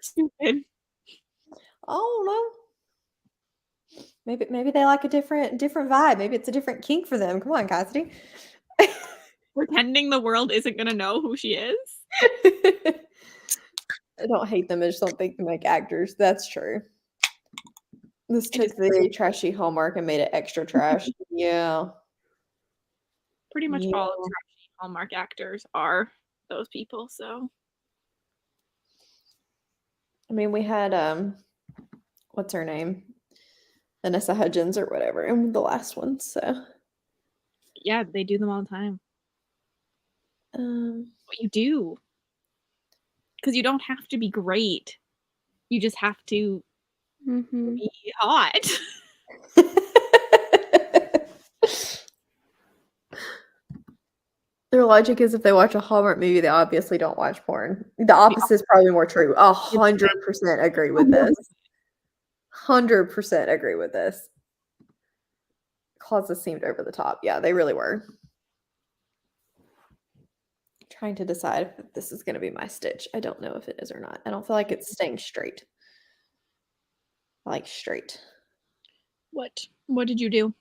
Stupid. I don't know. Maybe they like a different vibe. Maybe it's a different kink for them. Come on, Cassidy. Pretending the world isn't gonna know who she is. I don't hate them. I just don't think they make actors. That's true. This took the trashy Hallmark and made it extra trash. Yeah. Pretty much all trashy Hallmark actors are those people, so. I mean, we had what's her name? Vanessa Hudgens or whatever in the last one, so. Yeah, they do them all the time. What you do. Because you don't have to be great. You just have to Mm-hmm. Be hot. Their logic is if they watch a Hallmark movie, they obviously don't watch porn. The opposite is probably more true. 100% agree with this. 100% agree with this. Clauses seemed over the top. Yeah, they really were. Trying to decide if this is going to be my stitch. I don't know if it is or not. I don't feel like it's staying straight. I like straight. What did you do?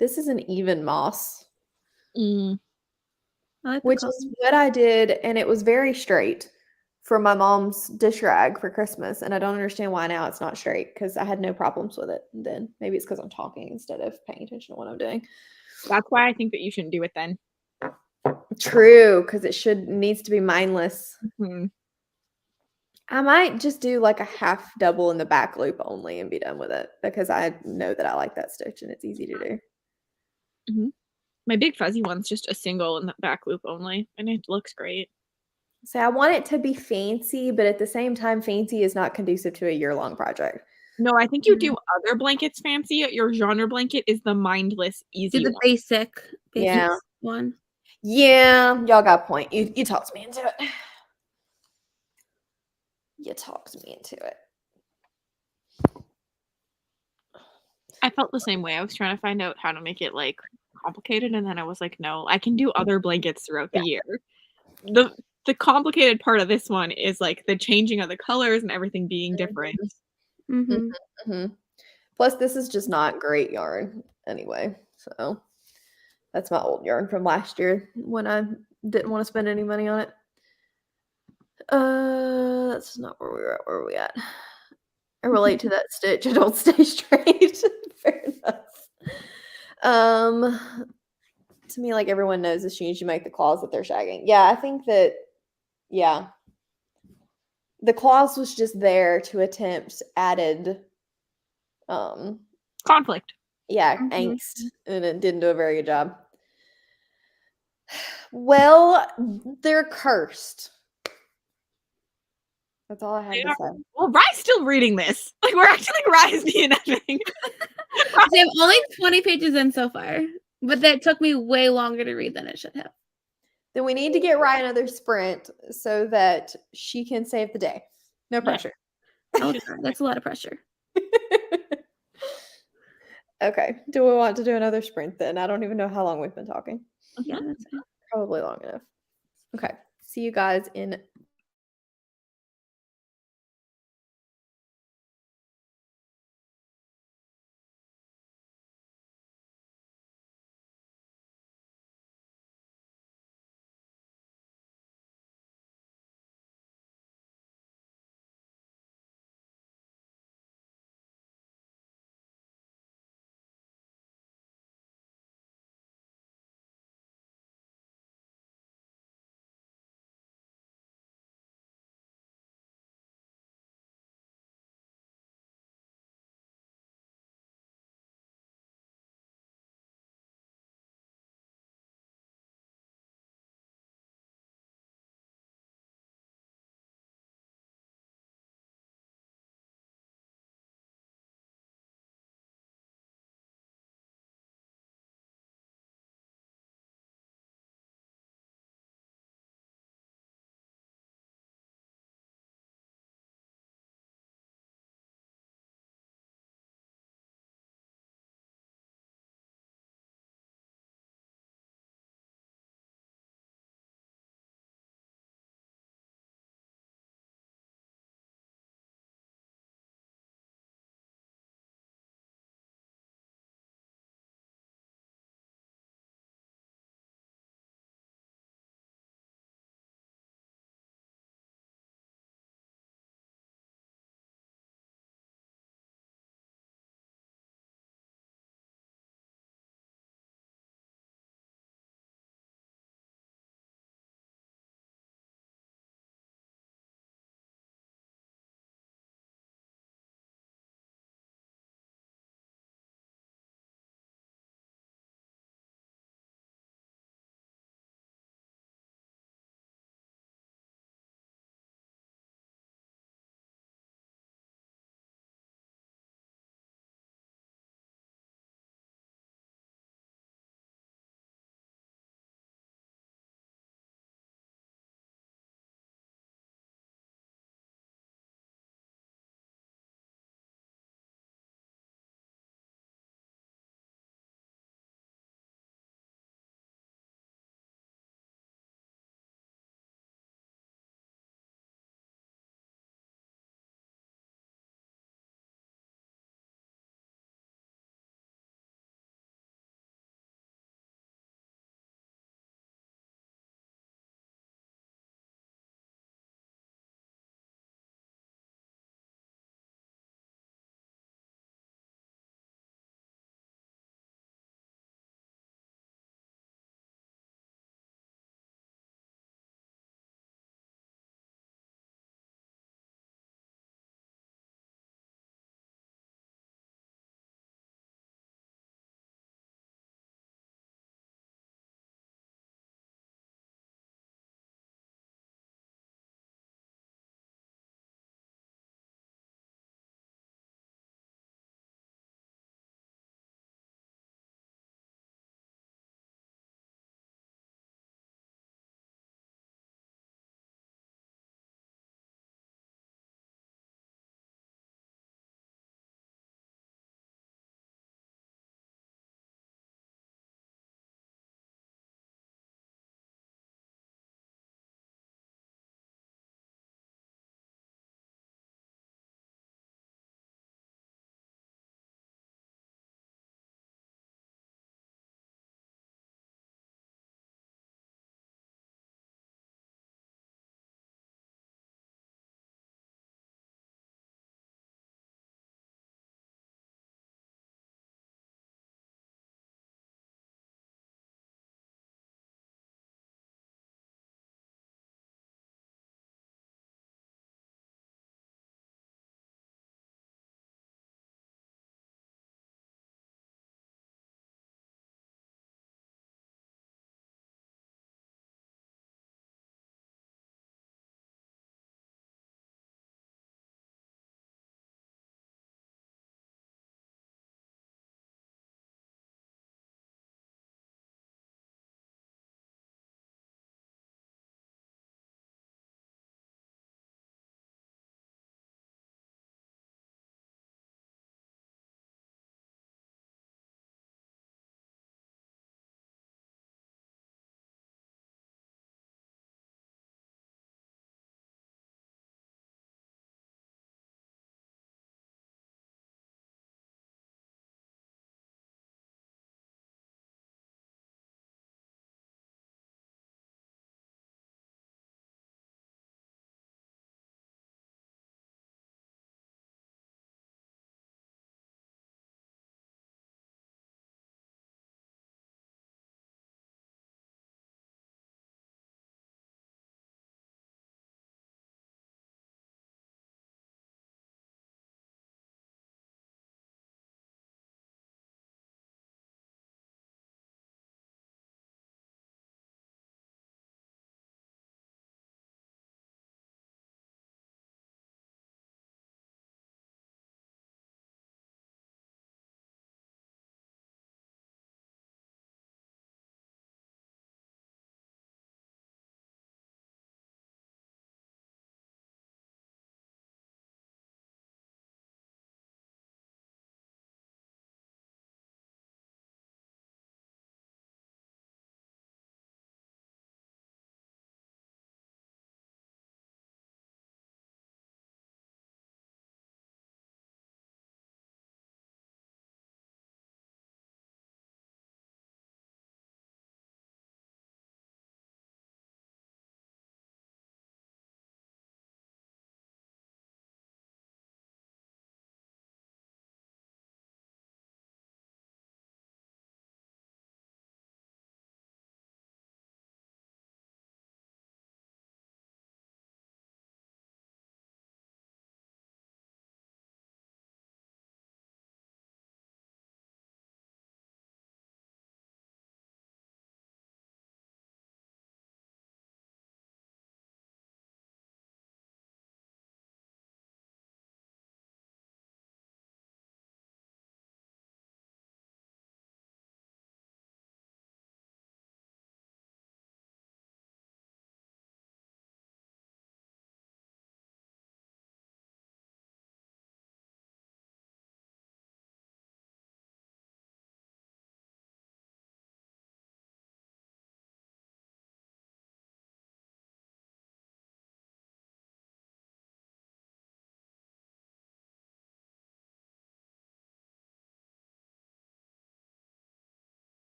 This is an even moss, Mm. I like the which color. is what I did, and it was very straight for my mom's dish rag for Christmas, and I don't understand why now it's not straight because I had no problems with it then. Maybe it's because I'm talking instead of paying attention to what I'm doing. That's why I think that you shouldn't do it then. True, because it needs to be mindless. Hmm. I might just do like a half double in the back loop only and be done with it because I know that I like that stitch and it's easy to do. Mm-hmm. My big fuzzy one's just a single in the back loop only, and it looks great. So I want it to be fancy, but at the same time, fancy is not conducive to a year-long project. No, I think you do other blankets fancy. Your genre blanket is the mindless, easy Do the one. basic Yeah. one. Yeah, y'all got a point. You talked me into it. You talked me into it. I felt the same way. I was trying to find out how to make it like complicated, and then I was like, no, I can do other blankets throughout the year. The complicated part of this one is like the changing of the colors and everything being different. Mm-hmm. Mm-hmm. Plus, this is just not great yarn anyway. So that's my old yarn from last year when I didn't want to spend any money on it. That's not where we were at. Where are we at? I relate to that stitch. I don't stay straight. Fair enough. To me, like everyone knows, as soon as you make the claws that they're shagging. Yeah, I think that. Yeah, the clause was just there to attempt added Conflict. yeah, Mhm. angst, and it didn't do a very good job. Well, they're cursed. That's all I have to say. Well, Rye's still reading this. Like we're acting like Rye's DNFing. See, I'm only 20 pages in so far, but that took me way longer to read than it should have. Then we need to get Ryan another sprint so that she can save the day. No pressure. That's a lot of pressure. Okay. Do we want to do another sprint then? I don't even know how long we've been talking. Yeah, that's fine. Probably long enough. Okay. See you guys in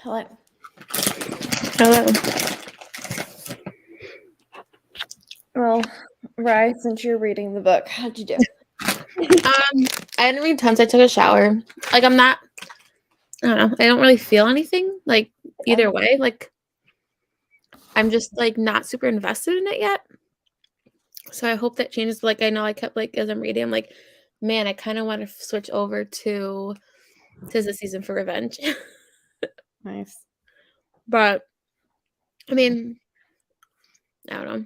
Hello. Well, Rye, since you're reading the book, how'd you do? I didn't read tons. I took a shower. Like I don't know. I don't really feel anything like either way. Like I'm just like not super invested in it yet. So I hope that changes. Like I know I kept like as I'm reading, I'm like, man, I kind of want to switch over to "'Tis the Season for Revenge." Nice. But I mean, I don't know.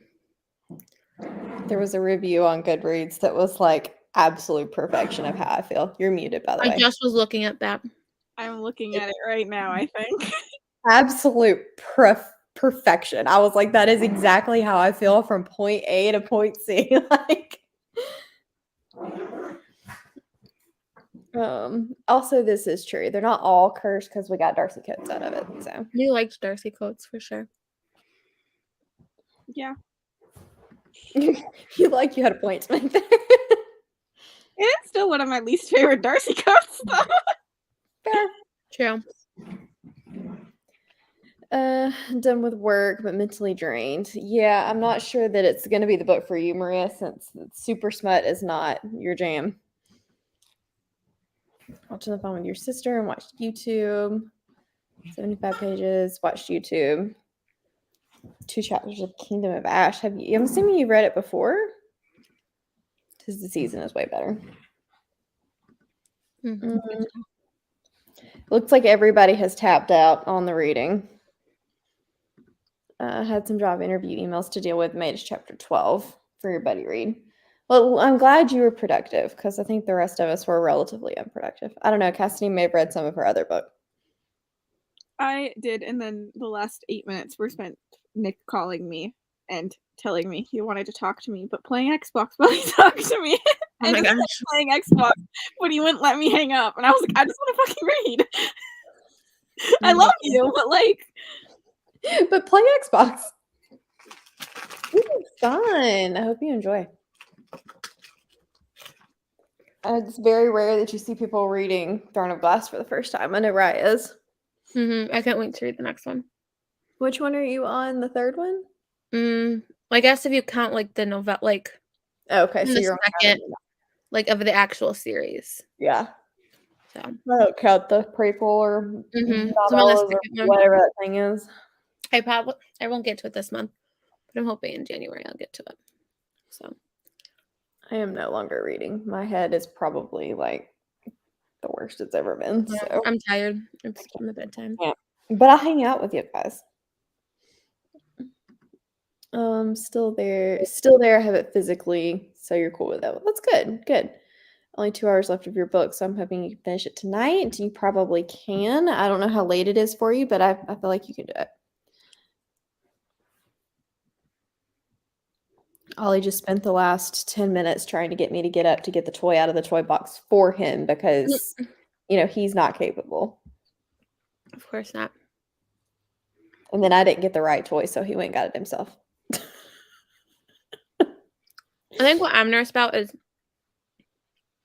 There was a review on Goodreads that was like absolute perfection of how I feel. You're muted, by the way. I just was looking at that. I'm looking at it right now, I think. Absolute perfection. I was like, that is exactly how I feel from point A to point C. Like, also, this is true. They're not all cursed because we got Darcy Coates out of it. So You liked Darcy Coates for sure. Yeah. you had a point to make there. It's still one of my least favorite Darcy Coates stuff. Fair. True. Done with work, but mentally drained. Yeah, I'm not sure that it's going to be the book for you, Maria, since super smut is not your jam. Watch on the phone with your sister and watch YouTube. 75 pages. Watched YouTube. 2 chapters of Kingdom of Ash. I'm assuming you read it before? Because the season is way better. Mm-hmm. Looks like everybody has tapped out on the reading. Had some job interview emails to deal with. Made it to chapter 12 for your buddy read. Well, I'm glad you were productive because I think the rest of us were relatively unproductive. I don't know. Cassidy may have read some of her other book. I did, and then the last 8 minutes were spent Nick calling me and telling me he wanted to talk to me, but playing Xbox while he talked to me. Oh my gosh. Playing Xbox, but he wouldn't let me hang up, and I was like, I just want to fucking read. I love you, but like, but play Xbox. It's fun. I hope you enjoy. It's very rare that you see people reading Throne of Glass for the first time. I know Rye is. I can't wait to read the next one. Which one are you on? The third one? I guess if you count like the novella, like okay, so the you're second, like of the actual series. Yeah. So I don't count the prequel or novellas or whatever that thing is. I won't get to it this month, but I'm hoping in January I'll get to it. So I am no longer reading. My head is probably like the worst it's ever been. yeah, So I'm tired. It's my bedtime. Yeah. But I'll hang out with you guys. Still there. I have it physically, so you're cool with that. Well, that's good. Good. Only 2 hours left of your book, so I'm hoping you can finish it tonight. You probably can. I don't know how late it is for you, but I feel like you can do it. Ollie just spent the last 10 minutes trying to get me to get up to get the toy out of the toy box for him because, he's not capable. Of course not. And then I didn't get the right toy, so he went and got it himself. I think what I'm nervous about is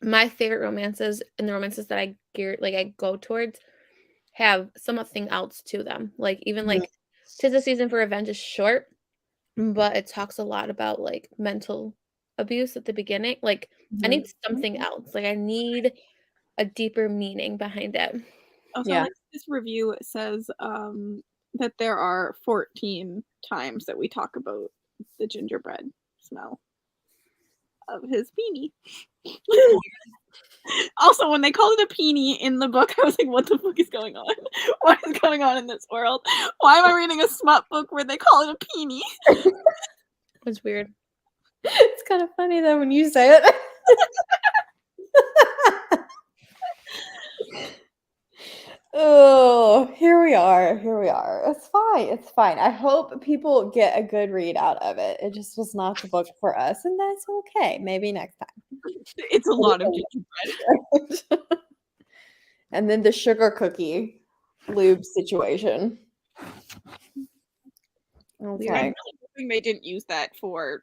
my favorite romances and the romances that I go towards have something else to them. Like even like "'Tis the Season for Revenge" is short, but it talks a lot about like mental abuse at the beginning. Like I need something else. Like I need a deeper meaning behind it. Also, like this review says that there are 14 times that we talk about the gingerbread smell of his beanie. Also, when they called it a peenie in the book, I was like, what the fuck is going on? What is going on in this world? Why am I reading a smut book where they call it a peenie? It's weird. It's kind of funny though when you say it. Oh, here we are. It's fine. I hope people get a good read out of it. It just was not the book for us, and that's okay. Maybe next time. It's a lot of gingerbread. And then the sugar cookie lube situation. I'm really hoping they didn't use that for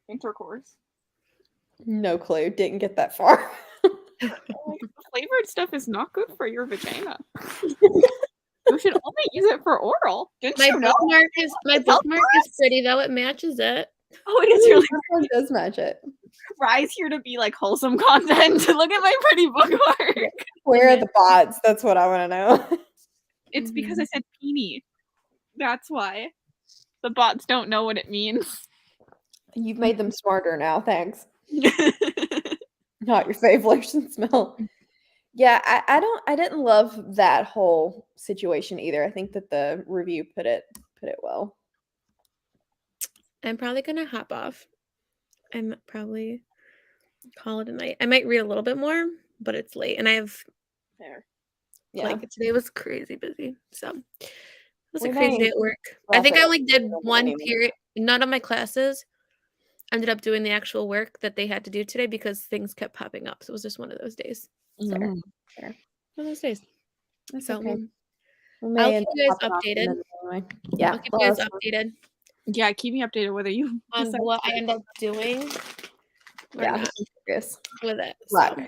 intercourse. No clue. Didn't get that far. Flavored stuff is not good for your vagina. should only use it for oral. Didn't My you know? bookmark is pretty though. It matches it. Oh, it is really It does match it. rise here to be like wholesome content. Look at my pretty bookmark. Where are the bots? That's what I want to know. It's because I said peenie. That's why. The bots don't know what it means. You've made them smarter now. Thanks. Not your fave lotion smell. Yeah, I didn't love that whole situation either. I think that the review put it well. I'm probably gonna hop off. I'm probably call it a night. I might read a little bit more, but it's late, and I have Fair. Yeah. like today was crazy busy, so it was We a crazy may day at work. wrap I think it I up only did anyway. one period. None of my classes ended up doing the actual work that they had to do today because things kept popping up. So it was just one of those days. Fair. One of those days. That's So okay. I'll keep you guys Hopping off updated. anyway. Yeah. I'll keep you guys updated Yeah, keep me updated whether you on decide what to- I end up doing or Yeah. not I'm curious. with it. Luck. So.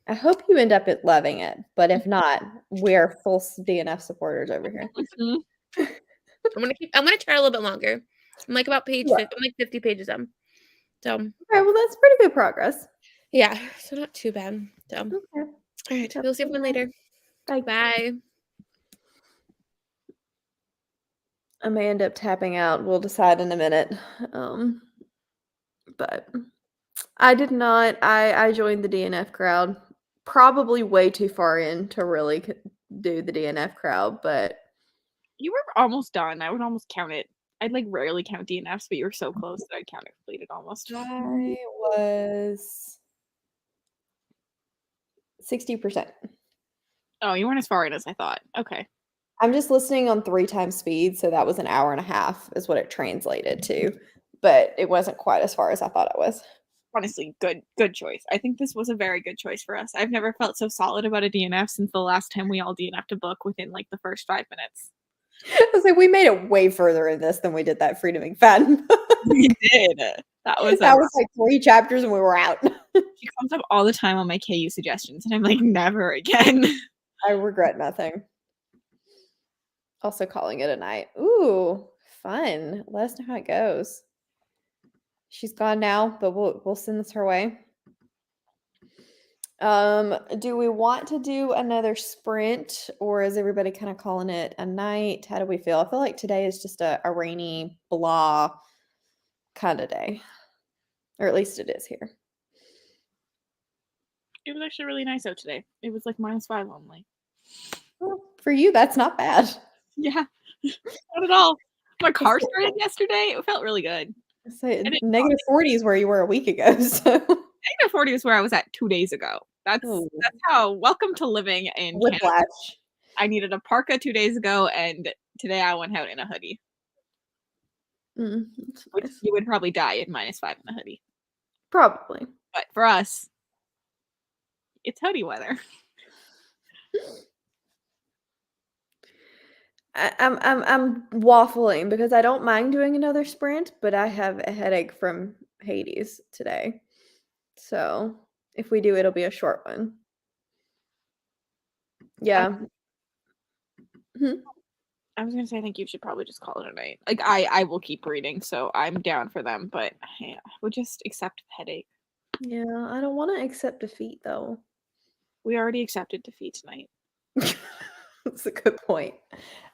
I hope you end up loving it, but if not, we're full DNF supporters over here. Mhm. I'm gonna try a little bit longer. I'm like about page 50. I'm like 50 pages in. So Okay, well that's pretty good progress. yeah, so not too bad. So Okay. all right, we'll see everyone later. Bye. Bye. I may end up tapping out. We'll decide in a minute. But I did not. I joined the DNF crowd. Probably way too far in to really do the DNF crowd, but You were almost done. I would almost count it. I'd like rarely count DNFs, but you were so close that I'd count it completed almost. I was 60%. Oh, you weren't as far in as I thought. Okay. I'm just listening on 3 times speed, so that was an hour and a half is what it translated to, but it wasn't quite as far as I thought it was. Honestly, good choice. I think this was a very good choice for us. I've never felt so solid about a DNF since the last time we all DNF'd a book within like the first 5 minutes. I was like, we made it way further in this than we did that Freedom McFadden. We did. That was like 3 chapters and we were out. She comes up all the time on my KU suggestions, and I'm like, never again. I regret nothing. Also calling it a night. Ooh, fun. Let us know how it goes. She's gone now, but we'll send this her way. Do we want to do another sprint, or is everybody kind of calling it a night? How do we feel? I feel like today is just a rainy, blah kind of day. Or at least it is here. It was actually really nice out today. It was like -5 only. Well, for you, that's not bad. Yeah, not at all. My car started yesterday. It felt really good. So -40 is where you were a week ago. So -40 is where I was at 2 days ago. That's how welcome to living in Canada. whiplash. I needed a parka 2 days ago, and today I went out in a hoodie. Which Nice. you would probably die at -5 in a hoodie. Probably. But for us, it's hoodie weather. I'm waffling because I don't mind doing another sprint, but I have a headache from Hades today. So if we do, it'll be a short one. Yeah. I was gonna say I think you should probably just call it a night. Like I will keep reading, so I'm down for them, but yeah, I would just accept the headache. Yeah, I don't want to accept defeat though. We already accepted defeat tonight. That's a good point.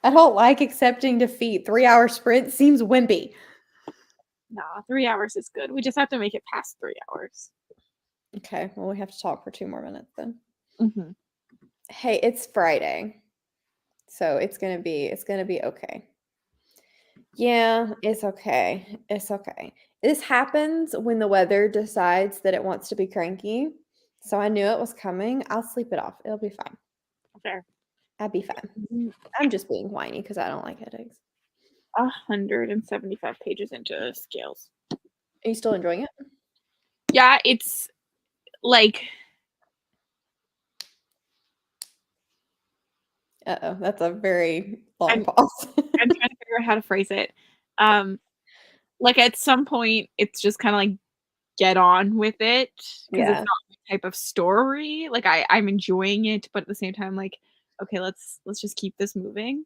I don't like accepting defeat. 3-hour sprint seems wimpy. Nah, 3 hours is good. We just have to make it past 3 hours. Okay, well we have to talk for 2 more minutes then. Mm-hmm. Hey, it's Friday. So it's gonna be okay. Yeah, it's okay. It's okay. This happens when the weather decides that it wants to be cranky. So I knew it was coming. I'll sleep it off. It'll be fine. Fair. I'll be fine. I'm just being whiny because I don't like headaches. 175 pages into scales. Are you still enjoying it? Yeah, it's like Uh-oh, that's a very long pause. I'm trying to figure out how to phrase it. Like at some point, it's just kind of like get on with it because it's not my type of story. Like I'm enjoying it, but at the same time, like okay, let's just keep this moving.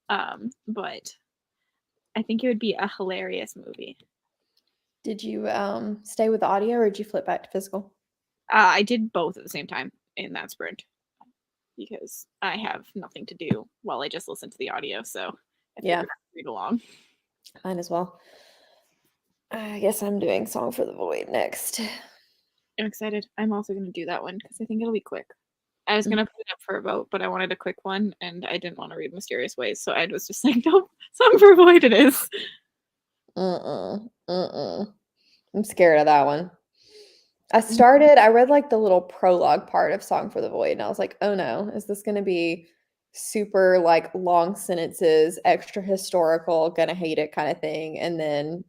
But I think it would be a hilarious movie. Did you stay with audio or did you flip back to physical? I did both at the same time in that sprint because I have nothing to do while I just listen to the audio. So I figured I'd read along. Mine as well. I guess I'm doing Song for the Void next. I'm excited. I'm also going to do that one because I think it'll be quick. I was going to put it up for a vote, but I wanted a quick one and I didn't want to read Mysterious Ways. So I was just like, nope, Song for Void it is. I'm scared of that one. I read like the little prologue part of Song for the Void and I was like, oh no, is this going to be super like long sentences, extra historical, gonna hate it kind of thing? And then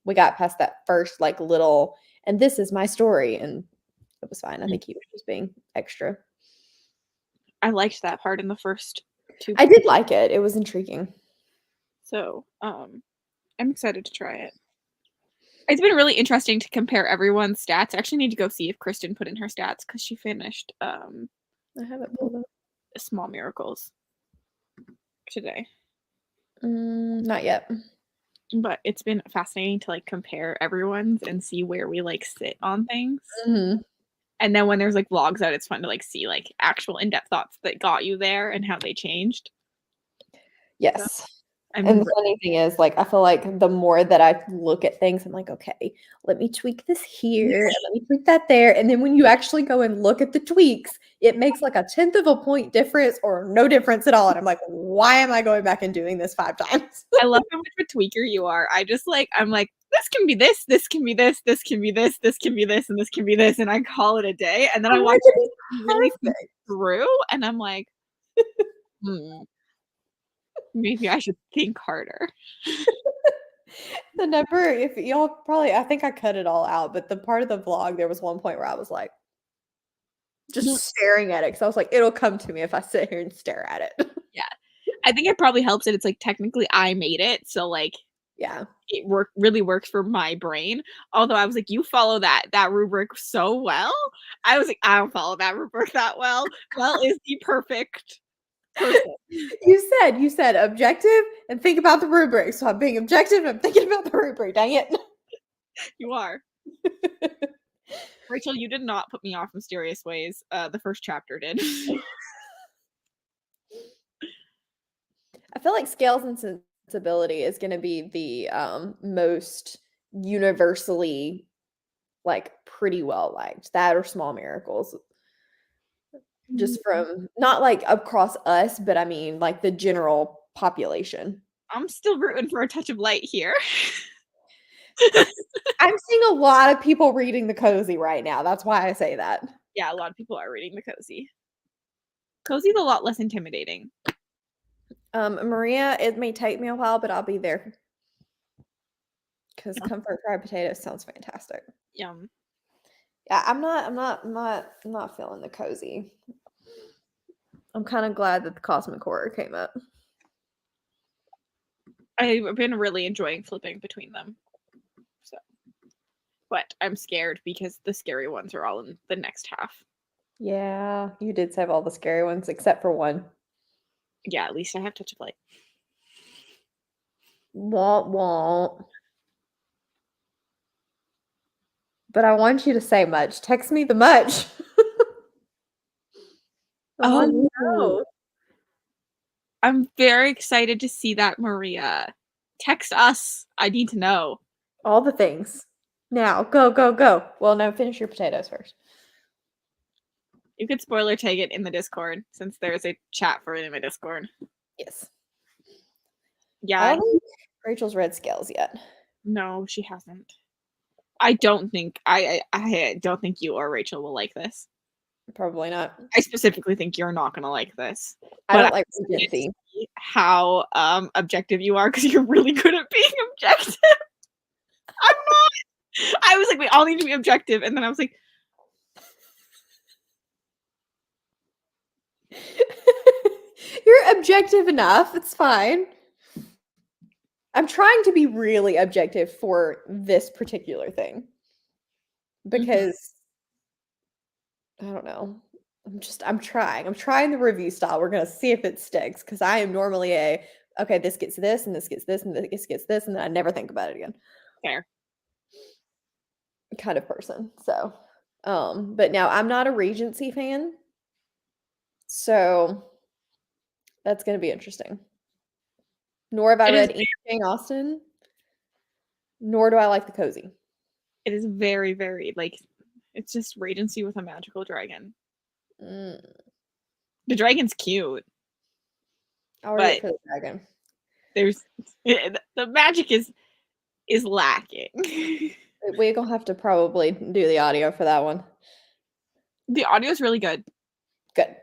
we got past that first like little, and this is my story, and it was fine. I think he was just being extra. I liked that part in the first two. I did like it. It was intriguing. So I'm excited to try it. It's been really interesting to compare everyone's stats. I actually need to go see if Kristen put in her stats because she finished I haven't pulled up. Small Miracles today. Not yet. But it's been fascinating to like compare everyone's and see where we like sit on things. Mm-hmm. And then when there's like vlogs out, it's fun to like see like actual in-depth thoughts that got you there and how they changed. Yes. So, and the funny thing is, like, I feel like the more that I look at things, I'm like, okay, let me tweak this here, and let me tweak that there. And then when you actually go and look at the tweaks, it makes like 1/10 of a point difference or no difference at all. And I'm like, why am I going back and doing this 5 times? I love how much of a tweaker you are. I'm like, this can be this, this can be this, this can be this, this can be this, and this can be this, and I call it a day. And then I watch it really through, and I'm like, maybe I should think harder. The number, if y'all probably, I think I cut it all out, but the part of the vlog, there was one point where I was like, just staring at it, because I was like, it'll come to me if I sit here and stare at it. Yeah. I think it probably helps that it's like technically I made it, so like yeah, it really works for my brain. Although I was like, you follow that rubric so well. I was like, I don't follow that rubric that well. Well is the perfect person. You said objective and think about the rubric. So I'm being objective and I'm thinking about the rubric. Dang it. You are. Rachel, you did not put me off Mysterious Ways. The first chapter did. I feel like Scales and Sensibility is going to be the most universally like pretty well liked. That or Small Miracles. Just from not like across us, but I mean like the general population. I'm still rooting for A Touch of Light here. I'm seeing a lot of people reading the cozy right now. That's why I say that. Yeah, a lot of people are reading the cozy. Cozy's a lot less intimidating. Maria, it may take me a while, but I'll be there. Because Comfort Fried Potatoes sounds fantastic. Yum. Yeah, I'm not feeling the cozy. I'm kind of glad that the Cosmic Horror came up. I've been really enjoying flipping between them. So, but I'm scared because the scary ones are all in the next half. Yeah, you did save all the scary ones except for one. Yeah, at least I have Touch of Light. Won't. But I want you to say much. Text me the much. Oh, I'm very excited to see that, Maria. Text us. I need to know. All the things. Now, go. Well, no, finish your potatoes first. You could spoiler tag it in the Discord since there's a chat for it in my Discord. Yes. Yeah. I don't think Rachel's read Scales yet. No, she hasn't. I don't think I don't think you or Rachel will like this. Probably not. I specifically think you're not gonna like this. I don't like Regency. How objective you are because you're really good at being objective. I'm not. I was like, we all need to be objective, and then I was like, you're objective enough. It's fine. I'm trying to be really objective for this particular thing because I don't know. I'm trying the review style. We're gonna see if it sticks because I am normally okay, this gets this and this gets this and this gets this, and then I never think about it again Fair. kind of person. So, but now I'm not a Regency fan, so that's gonna be interesting. Nor have I read any Jane Austen, nor do I like the cozy. It is very, very like it's just Regency with a magical dragon. Mm. The dragon's cute. I'll read it for the dragon. There's the magic is lacking. We're gonna have to probably do the audio for that one. The audio is really good. Good.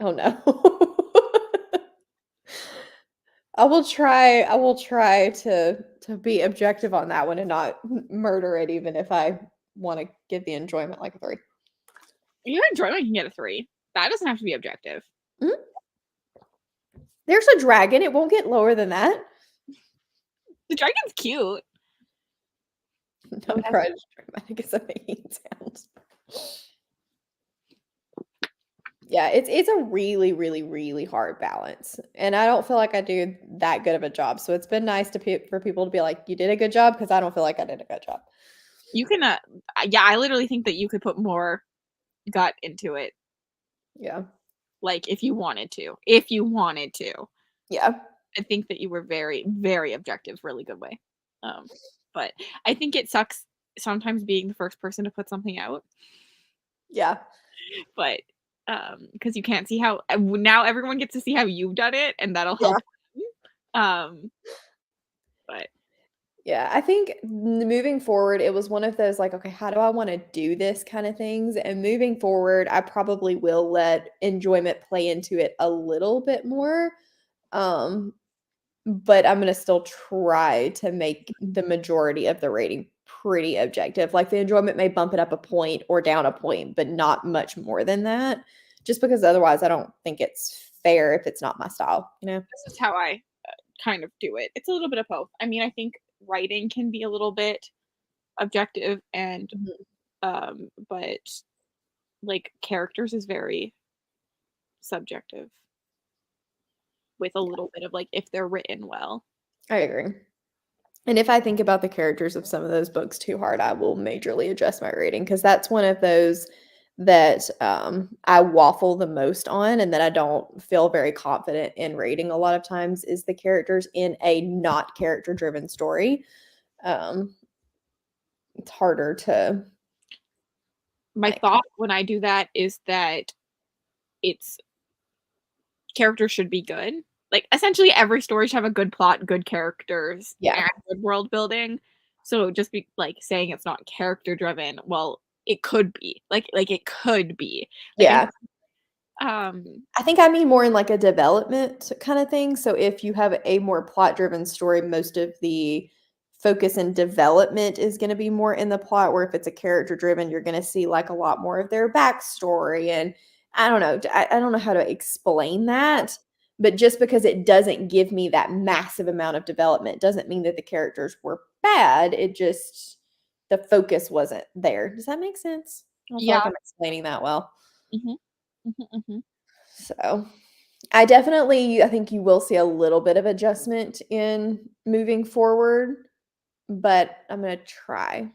Oh no. I will try to be objective on that one and not murder it, even if I want to give the enjoyment like a 3. Your enjoyment can get a 3. That doesn't have to be objective. Mm-hmm. There's a dragon. It won't get lower than that. The dragon's cute. Don't try to dramatic as I'm making sounds. Yeah, it's a really, really, really hard balance. And I don't feel like I do that good of a job. So it's been nice for people to be like, you did a good job, because I don't feel like I did a good job. You can, yeah, I literally think that you could put more gut into it. Yeah. Like if you wanted to. If you wanted to. Yeah. I think that you were very, very objective, really good way. But I think it sucks sometimes being the first person to put something out. Yeah. But because you can't see how now everyone gets to see how you've done it, and that'll help. Yeah. But yeah, I think moving forward, it was one of those like, okay, how do I want to do this kind of things? And moving forward, I probably will let enjoyment play into it a little bit more. But I'm going to still try to make the majority of the rating pretty objective. Like the enjoyment may bump it up a point or down a point, but not much more than that. Just because otherwise I don't think it's fair if it's not my style, you know? This is how I kind of do it. It's a little bit of both. I mean, I think writing can be a little bit objective and but like characters is very subjective with a little bit of like if they're written well. I agree. And if I think about the characters of some of those books too hard, I will majorly adjust my rating, because that's one of those that I waffle the most on and that I don't feel very confident in rating a lot of times is the characters in a not character-driven story. It's harder to... My thought when I do that is that it's characters should be good. Like essentially every story should have a good plot, good characters, and good world building. So just be like saying it's not character driven. Well, it could be. Like it could be. Like, I think I mean more in like a development kind of thing. So if you have a more plot driven story, most of the focus and development is going to be more in the plot, where if it's a character driven, you're going to see like a lot more of their backstory. And I don't know. I don't know how to explain that, but just because it doesn't give me that massive amount of development doesn't mean that the characters were bad. It just, the focus wasn't there. Does that make sense? I don't feel like I'm explaining that well. So I think you will see a little bit of adjustment in moving forward, but I'm going to try.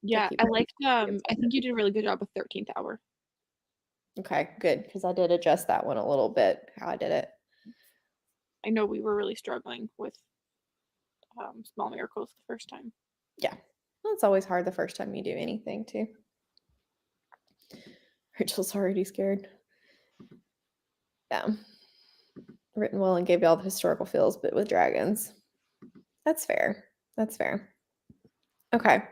Yeah, I liked, I think you did a really good job with 13th Hour. Okay, good, because I did adjust that one a little bit, how I did it. I know we were really struggling with Small Miracles the first time. Yeah, well, it's always hard the first time you do anything, too. Rachel's already scared. Yeah. Written well and gave you all the historical feels, but with dragons. That's fair. Okay.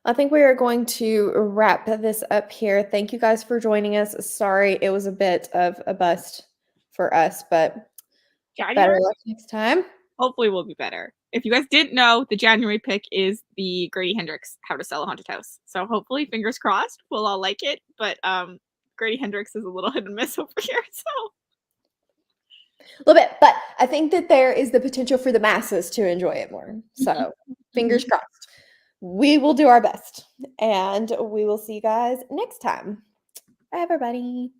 I think we are going to wrap this up here. Thank you guys for joining us. Sorry, it was a bit of a bust for us, but better luck next time. Hopefully we'll be better. If you guys didn't know, the January pick is the Grady Hendrix How to Sell a Haunted House. So hopefully, fingers crossed, we'll all like it. But Grady Hendrix is a little hit and miss over here, so a little bit. But I think that there is the potential for the masses to enjoy it more. So fingers crossed. We will do our best, and we will see you guys next time. Bye, everybody.